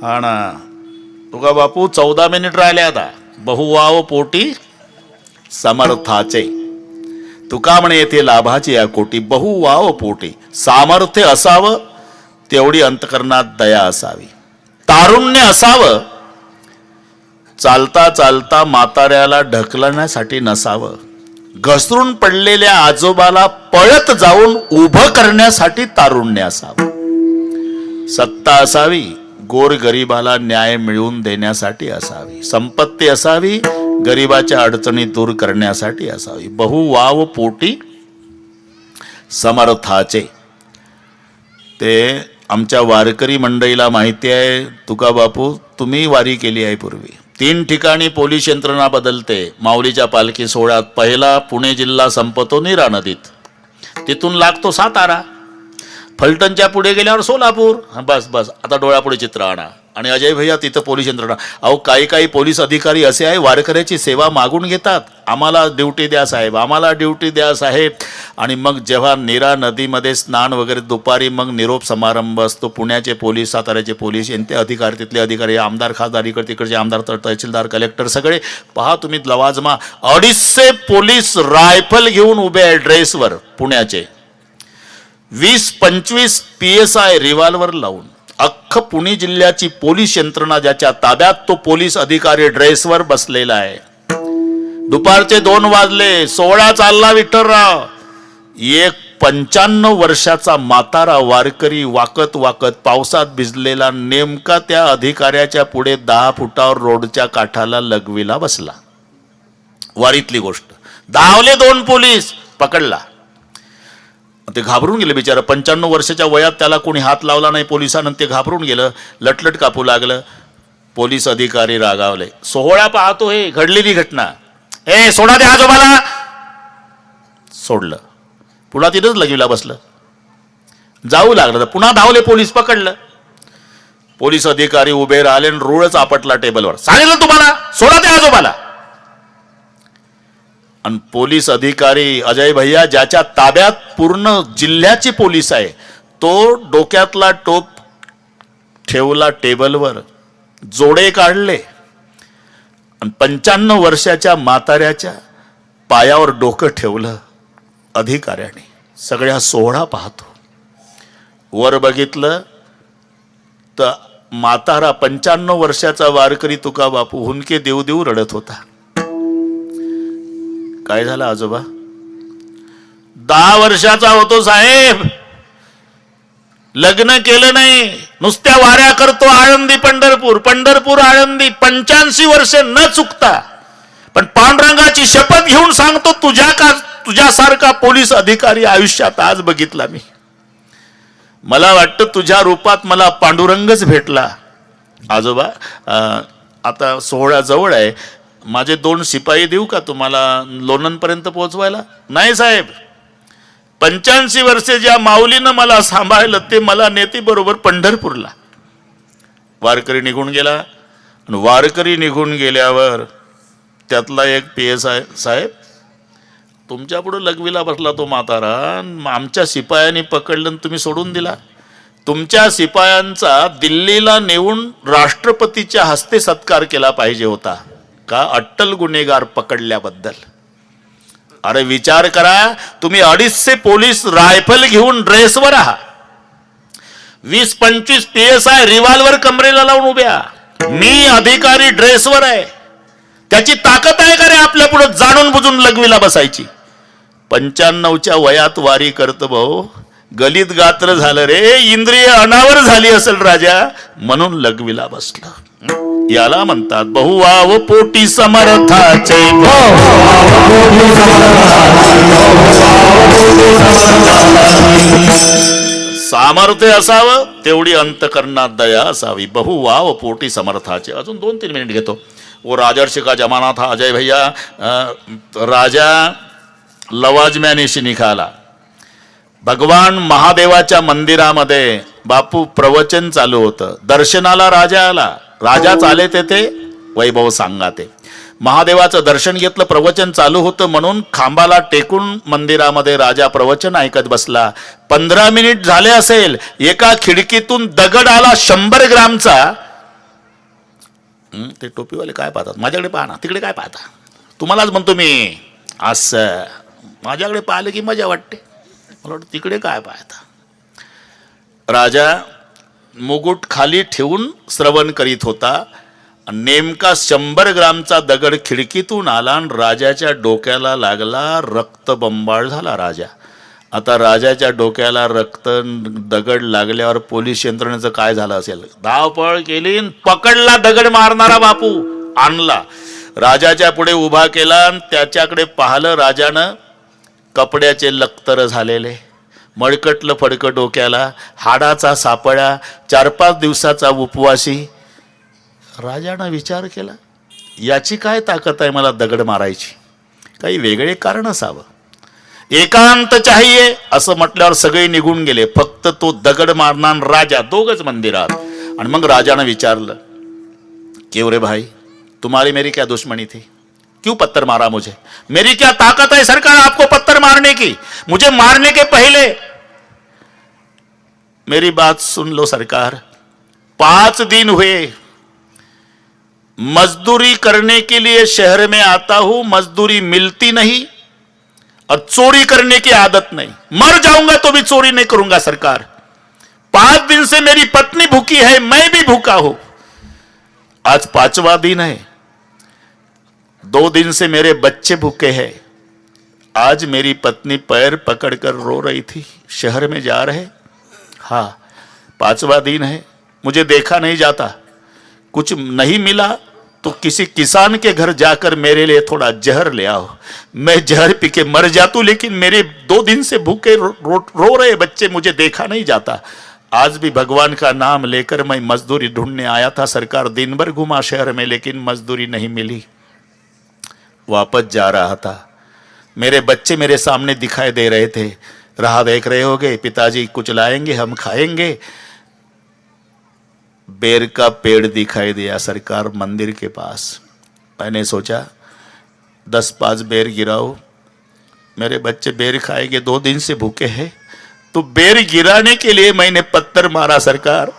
हा ना तुका बापू 14 मिनिट राहिले आता. बहुवाव पोटी समर्थाचे तुका म्हणे येथे लाभाची या कोटी. बहुवाव पोटी सामर्थ्य असावं तेवढी अंतकरणात दया असावी. तारुण्य असावं चालता चालता म्हाताऱ्याला ढकलण्यासाठी नसावं. घसरून पडलेल्या आजोबाला पळत जाऊन उभं करण्यासाठी तारुण्य असावं. सत्ता असावी गोरगरिबाला न्याय मिळवून देण्यासाठी असावी. संपत्ती असावी गरिबाच्या अडचणी दूर करण्यासाठी असावी. बहुवाव पोटी समर्थाचे. ते आमच्या वारकरी मंडळीला माहिती आहे. तुका बापू तुम्ही वारी केली आहे पूर्वी. 3 ठिकाणी पोलीस यंत्रणा बदलते माऊलीच्या पालखी सोहळ्यात. पहिला पुणे जिल्हा संपतो नीरा नदीत, तिथून लागतो सातारा. फलटणच्या पुढे गेल्यावर सोलापूर. बस बस आता डोळ्यापुढे चित्र आणा. आणि अजय भैया तिथं पोलीस यंत्रणा. अहो काही पोलीस अधिकारी असे आहे वारकऱ्याची सेवा मागून घेतात. आम्हाला ड्युटी द्या साहेब, आम्हाला ड्युटी द्या साहेब. आणि मग जेव्हा नीरा नदीमध्ये स्नान वगैरे दुपारी मग निरोप समारंभ असतो. पुण्याचे पोलीस साताऱ्याचे पोलीस यांचे अधिकारी तिथले अधिकारी आमदार खासदार इकडे तिकडचे आमदार तहसीलदार कलेक्टर सगळे पहा तुम्ही लवाजमा 250 पोलीस रायफल घेऊन उभे आहे ड्रेसवर पुण्याचे. 20-25 PSI रिव्हॉल्वर लावून अख्ख पुणे जिल्ह्याची पोलीस यंत्रणा ज्याच्या ताब्यात तो पोलीस अधिकारी ड्रेसवर बसलेला आहे. दुपारचे 2 वाजले. सोहळा चालला विठ्ठलराव. एक 95 वर्षाचा म्हातारा वारकरी वाकत वाकत पावसात भिजलेला नेमका त्या अधिकाऱ्याच्या पुढे 10 फुटावर रोडच्या काठाला लगवीला बसला. वारीतली गोष्ट. धावले 2 पोलीस पकडला. ते घाबरून गेले बिचारा. 95 वर्षाच्या वयात त्याला कोणी हात लावला नाही पोलिसांना. ते घाबरून गेलं. लटलट कापू लागलं. पोलीस अधिकारी रागावले. सोहळा पाहतो हे घडलेली घटना. ए सोडा दे आजोबाला. सोडलं. पुन्हा तिथंच लगीला बसलं. जाऊ लागलं. पुन्हा धावले पोलीस पकडलं. पोलीस अधिकारी उभे राहिले आणि रूळच आपटला टेबलवर. सांगितलं तुम्हाला सोडा दे आजोबाला. आणि पोलीस अधिकारी अजय भैया ज्याच्या ताब्यात पूर्ण जिल्ह्याची पोलीस आहे तो डोक्यातला टोप ठेवला टेबलवर. जोडे काढले आणि 95 वर्षाच्या म्हाताऱ्याच्या पायावर डोकं ठेवलं अधिकाऱ्याने. सगळ्या सोहळा पाहतो. वर बघितलं तर म्हातारा 95 वर्षाचा वारकरी तुका बापू हुंदके देऊ देऊ रडत होता. काय झालं आजोबा? 10 वर्षाचा होतो साहेब. लग्न केलं नाही. नुसत्या वाऱ्या करतो आळंदी पंढरपूर पंढरपूर आळंदी. 85 वर्ष न चुकता. पण पांडुरंगाची शपथ घेऊन सांगतो तुझ्यासारखा पोलीस अधिकारी आयुष्यात आज बघितला मी. मला वाटतं तुझ्या रूपात मला पांडुरंगच भेटला. आजोबा आता सोहळा जवळ आहे. माझे 2 शिपाई देऊ का तुम्हाला लोणंदपर्यंत पोहोचवायला? नाही साहेब. 85 वर्षे ज्या माऊलीनं मला सांभाळलं ते मला नेते बरोबर पंढरपूरला. वारकरी निघून गेला. आणि वारकरी निघून गेल्यावर त्यातला एक PSI साहेब तुमच्या पुढे लगवीला बसला तो म्हातारा. आमच्या शिपायांनी पकडलं आणि तुम्ही सोडून दिला. तुमच्या शिपायांचा दिल्लीला नेऊन राष्ट्रपतीच्या हस्ते सत्कार केला पाहिजे होता का अट्टल गुन्हेगार पकडल्याबद्दल. अरे विचार करा. तुम्ही 250 पोलीस रायफल घेऊन ड्रेसवर आहात. 20-25 PSI रिव्हॉल्वर कमरेला लावून उभ्या. मी अधिकारी ड्रेसवर आहे. त्याची ताकद आहे का रे आपल्या पुढे जाणून बुजून लगवीला बसायची? 95च्या वयात वारी करतो भाऊ. गलित गात्र झालं रे. इंद्रिय अनावर झाली असेल राजा म्हणून लगवीला बसला. याला म्हणतात बहुवाव पोटी समर्थाचे. सामर्थ्य असावं तेवढी अंतकरणात दया असावी. बहुवाव पोटी समर्थाचे. अजून 2-3 मिनिट घेतो. वो राजर्षि का जमाना था अजय भैया. राजा लवाजम्यानिशी निघाला. भगवान महादेवाच्या मंदिरामध्ये बापू प्रवचन चालू होतं. दर्शनाला राजा आला. राजाच आले तेथे वैभव सांगा ते. महादेवाचं दर्शन घेतलं, प्रवचन चालू होतं म्हणून खांबाला टेकून मंदिरामध्ये राजा प्रवचन ऐकत बसला. 15 मिनिट झाले असेल, एका खिडकीतून दगड आला 100 ग्रामचा. ते टोपीवाले काय पाहतात, माझ्याकडे पाहा ना, तिकडे काय पाहता, तुम्हालाच म्हणतो मी. असं माझ्याकडे पाहिलं की मजा वाटते, मला वाटतं तिकडे काय पाहता. राजा मुकुट खाली ठेवून श्रवण करीत होता. नेमका 100 ग्रामचा दगड खिडकीतून आला आणि राजाच्या डोक्याला लागला. रक्तबंबाळ झाला राजा. आता राजाच्या डोक्याला रक्त दगड लागल्यावर पोलीस यंत्रणेचं काय झालं असेल. धावपळ केली, पकडला दगड मारणारा बापू, आणला राजाच्या पुढे उभा केला आणि त्याच्याकडे पाहिलं. राजानं कपड्याचे लक्तर झालेले, मळकटलं फडकं डोक्याला, हाडाचा सापळा, 4-5 दिवसाचा उपवासी. राजानं विचार केला, याची काय ताकद आहे मला दगड मारायची, काही वेगळे कारण असावं. एकांत चाहिए असं म्हटल्यावर सगळे निघून गेले, फक्त तो दगड मारणार राजा दोघच मंदिरात. आणि मग राजानं विचारलं, क्यों रे भाई, तुम्हारी मेरी क्या दुश्मनी थी, क्यों पत्थर मारा मुझे, मेरी क्या ताकत है सरकार आपको पत्थर मारने की, मुझे मारने के पहले मेरी बात सुन लो सरकार. 5 दिन हुए मजदूरी करने के लिए शहर में आता हूं, मजदूरी मिलती नहीं और चोरी करने की आदत नहीं, मर जाऊंगा तो भी चोरी नहीं करूंगा सरकार. 5 दिन से मेरी पत्नी भूखी है, मैं भी भूखा हूं, आज 5वां दिन है. 2 दिन से मेरे बच्चे भूखे हैं. आज मेरी पत्नी पैर पकड़कर रो रही थी, शहर में जा रहे. हाँ, 5वां दिन है, मुझे देखा नहीं जाता, कुछ नहीं मिला तो किसी किसान के घर जाकर मेरे लिए थोड़ा जहर ले आओ, मैं जहर पी के मर जातू, लेकिन मेरे 2 दिन से भूखे रो रहे बच्चे, मुझे देखा नहीं जाता. आज भी भगवान का नाम लेकर मैं मजदूरी ढूंढने आया था सरकार, दिन भर घुमा शहर में लेकिन मजदूरी नहीं मिली. वापस जा रहा था, मेरे बच्चे मेरे सामने दिखाई दे रहे थे. राह देख रहे होगे, पिताजी कुछ लाएंगे हम खाएंगे. बेर का पेड़ दिखाई दिया सरकार मंदिर के पास. मैंने सोचा 10-5 बेर गिराओ, मेरे बच्चे बेर खाएंगे, 2 दिन से भूखे हैं. तो बेर गिराने के लिए मैंने पत्थर मारा सरकार.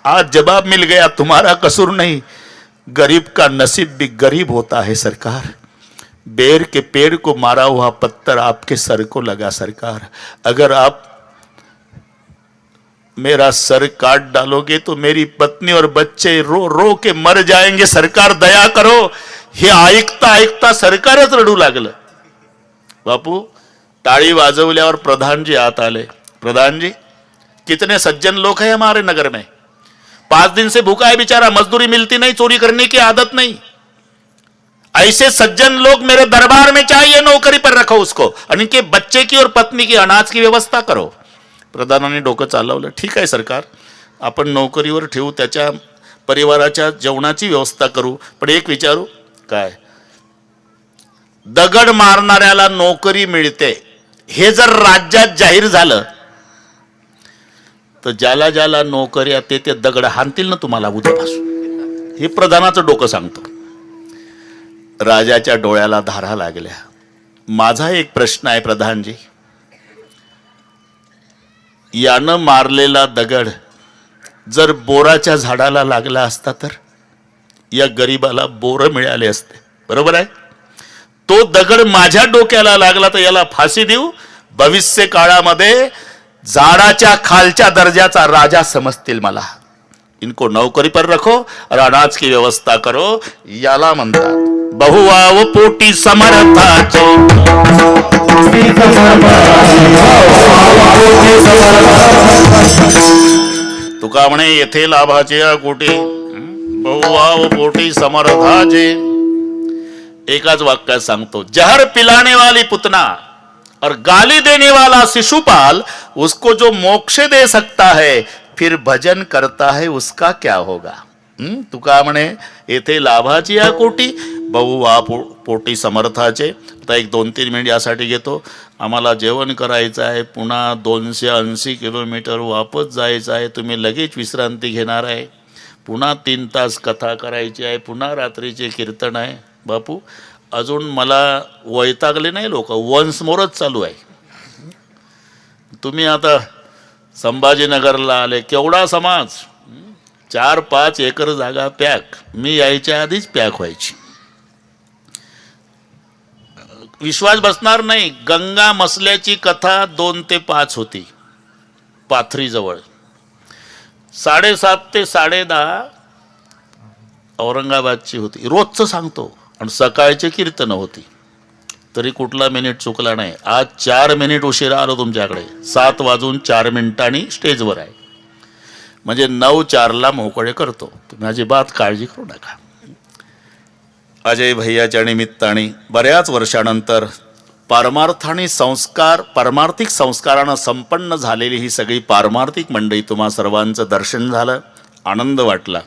आज जवाब मिल गया, तुम्हारा कसूर नहीं, गरीब का नसीब भी गरीब होता है सरकार. बेर के पेड़ को मारा हुआ पत्थर आपके सर को लगा सरकार. अगर आप मेरा सर काट डालोगे तो मेरी पत्नी और बच्चे रो रो के मर जाएंगे सरकार, दया करो. हे ऐकता ऐकता सरकारच रडू लागलं. बापू टाळी वाजवल्यावर प्रधानजी आत आले. प्रधान जी, कितने सज्जन लोग हैं हमारे नगर में, 5 दिन से भूखा है बेचारा, मजदूरी मिलती नहीं, चोरी करने की आदत नहीं, ऐसे सज्जन लोग मेरे दरबार में चाहिए, नौकरी पर रखो उसको, और इनके बच्चे की और पत्नी की अनाज की व्यवस्था करो. प्रधानाने डोकं चालवलं. ठीक आहे सरकार, आपण नोकरीवर ठेवू, त्याच्या परिवाराच्या जेवणाची व्यवस्था करू, पण एक विचारू, काय दगड मारणाऱ्याला नोकरी मिळते हे जर राज्यात जाहीर झालं तर ज्याला ज्याला नोकऱ्या ते दगड हाणतील ना तुम्हाला उद्यापासून. हे प्रधानाचं डोकं सांगतो. राजाच्या डोळ्याला धारा लागल्या. माझा एक प्रश्न आहे प्रधानजी, यानं मारलेला दगड जर बोराच्या झाडाला लागला असता तर या गरीबाला बोर मिळाले असते, बरोबर आहे. तो दगड माझ्या डोक्याला लागला तर याला फाशी देऊ, भविष्य काळामध्ये झाडाच्या खालच्या दर्जाचा राजा समजतील मला. इनको नौकरी पर रखो और अनाज की व्यवस्था करो. याला म्हणतात बहुवाव पोटी समर्थाचे. तुका म्हणे येथे लाभाचे कोटी, बहुवाव पोटी समर्थाचे. एकाच वाक्यात सांगतो, जहर पिलाने वाली पुतना और गाली देने वाला शिशुपाल, उसको जो मोक्ष दे सकता है फिर भजन करता है उसका क्या होगा. तुका म्हणे येथे लाभाची या कोटी, बहुवा पोटी समर्थाचे. आता एक 2-3 मिनिट यासाठी घेतो. आम्हाला जेवण करायचं आहे, पुन्हा 280 किलोमीटर वापस जायचं आहे. तुम्ही लगेच विश्रांती घेणार आहे, पुन्हा 3 तास कथा करायची आहे, पुन्हा रात्रीचे कीर्तन आहे. बापू अजून मला वैतागले नाही लोक, वन्स मोरच चालू आहे. तुम्ही आता संभाजीनगरला आले, केवढा समाज, 4-5 एकर जागा पॅक, मी यायच्या आधीच पॅक व्हायची. विश्वास बसणार नाही, गंगा मसल्याची कथा 2 ते 5 होती पाथरीजवळ, 7:30 ते 10:30 औरंगाबादची होती, रोजचं सांगतो. आणि सकाळची कीर्तन होती, तरी कुठला मिनिट चुकला नाही. आज 4 मिनिट उशिरा आलो तुमच्याकडे, 7:04 स्टेजवर आहे, म्हणजे 9:04 मोकळे करतो. तुम्ही अजिबात काळजी करू नका. अजय भैयाच्या निमित्ताने बऱ्याच वर्षानंतर पारमार्थिक संस्कारानं संपन्न झालेली ही सगळी पारमार्थिक मंडळी, तुम्हा सर्वांचं दर्शन झालं, आनंद वाटला.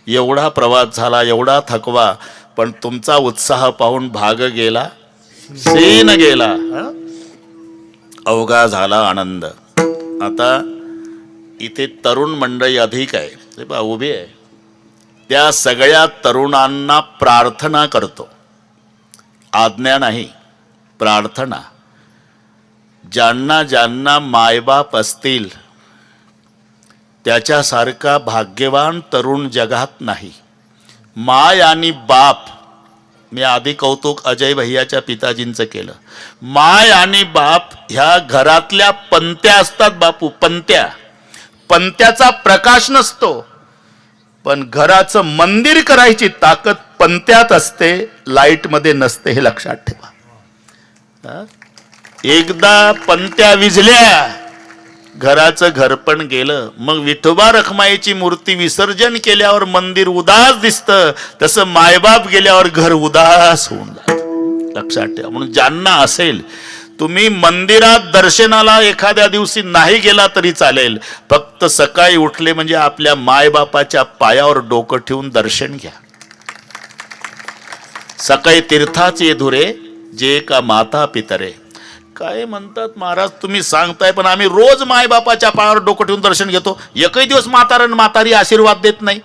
एवढा प्रवास झाला, एवढा थकवा, पण तुमचा उत्साह पाहून भाग गेला, सेन गेला, अवघा झाला आनंद. आता इथे तरुण मंडळी अधिक आहे, ते बा उभे आहे, त्या सगळ्या तरुणांना प्रार्थना करतो, आज्ञा नाही, प्रार्थना. ज्यांना ज्यांना मायबाप असतील त्याच्यासारखा भाग्यवान तरुण जगात नाही. माय आणि बाप, मी आधी कौतुक अजय भैयाच्या पिताजींचं केलं. माय आणि बाप ह्या घरातल्या पंत्या असतात बापू, पंत्याचा प्रकाश नसतो, पण घराचं मंदिर करायची ताकद पंत्यात असते, लाईट मध्ये नसते, हे लक्षात ठेवा. एकदा पंत्या विझल्या, घराचं घर पण गेलं. मग विठोबा रखमाईची मूर्ती विसर्जन केल्यावर मंदिर उदास दिसतं, तसं मायबाप गेल्यावर घर उदास होऊन जातं, लक्षात ठेवा. म्हणून ज्यांना असेल, तुम्ही मंदिरात दर्शनाला एखाद्या दिवशी नाही गेला तरी चालेल, फक्त सकाळी उठले म्हणजे आपल्या मायबापाच्या पायावर डोकं ठेवून दर्शन घ्या. सकाळी तीर्थाचे धुरे जे का माता पितरे. काय म्हणतात महाराज, तुम्ही सांगताय, पण आम्ही रोज मायबापाच्या पायावर डोकं ठेवून दर्शन घेतो, एकही दिवस म्हातारण म्हातारी आशीर्वाद देत नाही.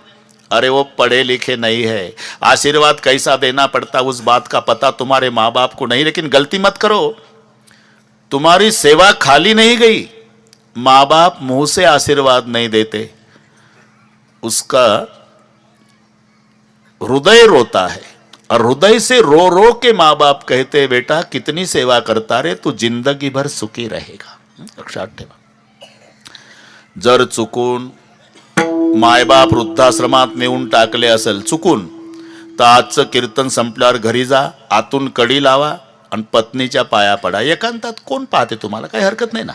अरे वो पढ़े लिखे नहीं है, आशीर्वाद कैसा देना पड़ता उस बात का पता तुम्हारे माँ बाप को नहीं. लेकिन गलती मत करो, तुम्हारी सेवा खाली नहीं गई. माँ बाप मुंह से आशीर्वाद नहीं देते, उसका हृदय रोता है, और हृदय से रो रो के माँ बाप कहते बेटा कितनी सेवा करता रे, तू जिंदगी भर सुखी रहेगा. लक्षात ठेवा. जर चुकून मायबाप वृद्धाश्रमात नेऊन टाकले असेल चुकून, तर आजचं कीर्तन संपल्यावर घरी जा, आतून कडी लावा आणि पत्नीच्या पाया पडा. एकांतात कोण पाहते तुम्हाला, काही हरकत नाही ना.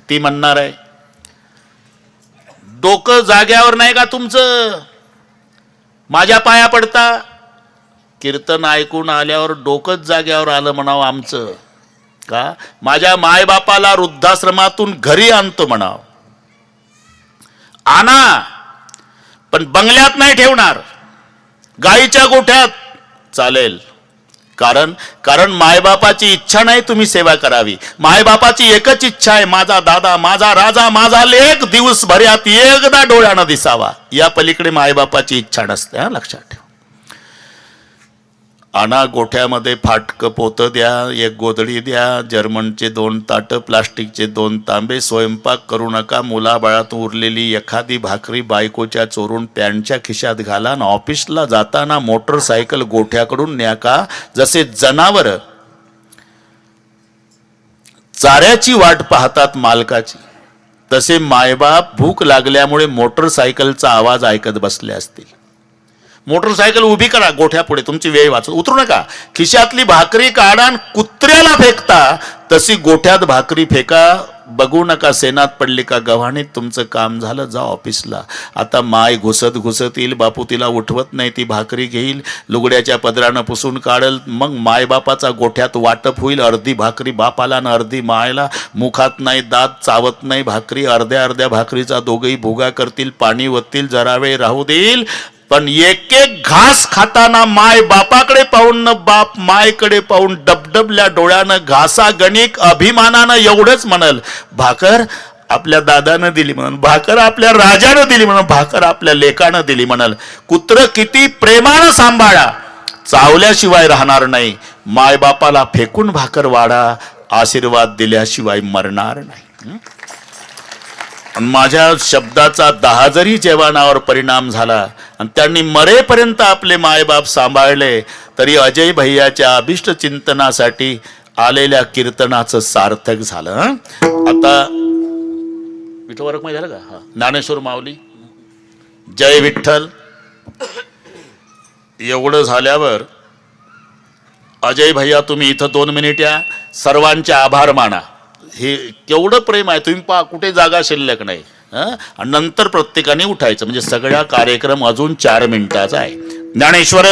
ती म्हणणार आहे डोकं जाग्यावर नाही का तुमचं, माझ्या पाया पडता. कीर्तन ऐकून आल्यावर डोकंच जाग्यावर आलं म्हणावं आमचं का. माझ्या मायबापाला वृद्धाश्रमातून घरी आणतो म्हणावं, आणा, पण बंगल्यात नाही ठेवणार, गाईच्या गोठ्यात चालेल. कारण मायबापाची इच्छा नाही तुम्ही सेवा करावी. मायबापाची एकच इच्छा आहे, माझा दादा, माझा राजा, माझा लेक दिवसभरात एकदा डोळ्यानं दिसावा. या पलीकडे मायबापाची इच्छा नसते, हा लक्षात ठेवा. आणा, गोठ्यामध्ये फाटकं पोतं द्या, 1 गोधडी द्या, जर्मनचे 2 ताटं, प्लास्टिकचे 2 तांबे. स्वयंपाक करू नका, मुलाबाळात उरलेली एखादी भाकरी बायकोच्या चोरून पॅन्टच्या खिशात घाला. आणि ऑफिसला जाताना मोटरसायकल गोठ्याकडून न्या का. जसे जनावर चाऱ्याची वाट पाहतात मालकाची, तसे मायबाप भूक लागल्यामुळे मोटरसायकलचा आवाज ऐकत बसले असतील. मोटरसायकल उभी करा गोठ्यापुढे, तुमची वेळ वाचू, उतरू नका. खिशातली भाकरी काढा, कुत्र्याला फेकता तशी गोठ्यात भाकरी फेका. बघू नका सेनात पडली का गव्हाणीत, तुमचं काम झालं, जा ऑफिसला. आता माय घुसत येईल, बापू तिला उठवत नाही, ती भाकरी घेईल, लुगड्याच्या पदरानं पुसून काढल. मग मायबापाचा गोठ्यात वाटप होईल, अर्धी भाकरी बापाला ना अर्धी मायला. मुखात नाही दात, चावत नाही भाकरी, अर्ध्या अर्ध्या भाकरीचा दोघंही भुगा करतील, पाणी वतील, जरा वेळ राहू देईल. पण एक एक घास खाताना माय बापाकडे पाहून न बाप मायकडे पाहून डबडबल्या डोळ्यानं घासा गणिक अभिमानानं एवढंच म्हणल, भाकर आपल्या दादानं दिली म्हणून, भाकर आपल्या राजानं दिली म्हणून, भाकर आपल्या लेकानं दिली म्हणल. कुत्र किती प्रेमानं सांभाळा, चावल्याशिवाय राहणार नाही. मायबापाला फेकून भाकर वाढा, आशीर्वाद दिल्याशिवाय मरणार नाही. आणि माझ्या शब्दाचा 10 जरी जवानावर परिणाम झाला आणि त्यांनी मरेपर्यंत आपले मायबाप सांभाळले, तरी अजय भैयाच्या अभिष्ट चिंतनासाठी आलेल्या कीर्तनाचं सार्थक झालं. आता विठोवरक माहिती झालं का? ज्ञानेश्वर माऊली, जय विठ्ठल. एवढं झाल्यावर अजय भैया तुम्ही इथं 2 मिनिट या, सर्वांचे आभार माना. हे केवढं प्रेम आहे, तुम्ही पहा कुठे जागा शिल्लक नाही. आणि नंतर प्रत्येकाने उठायचं, म्हणजे सगळा कार्यक्रम अजून 4 मिनिटाचा आहे. ज्ञानेश्वर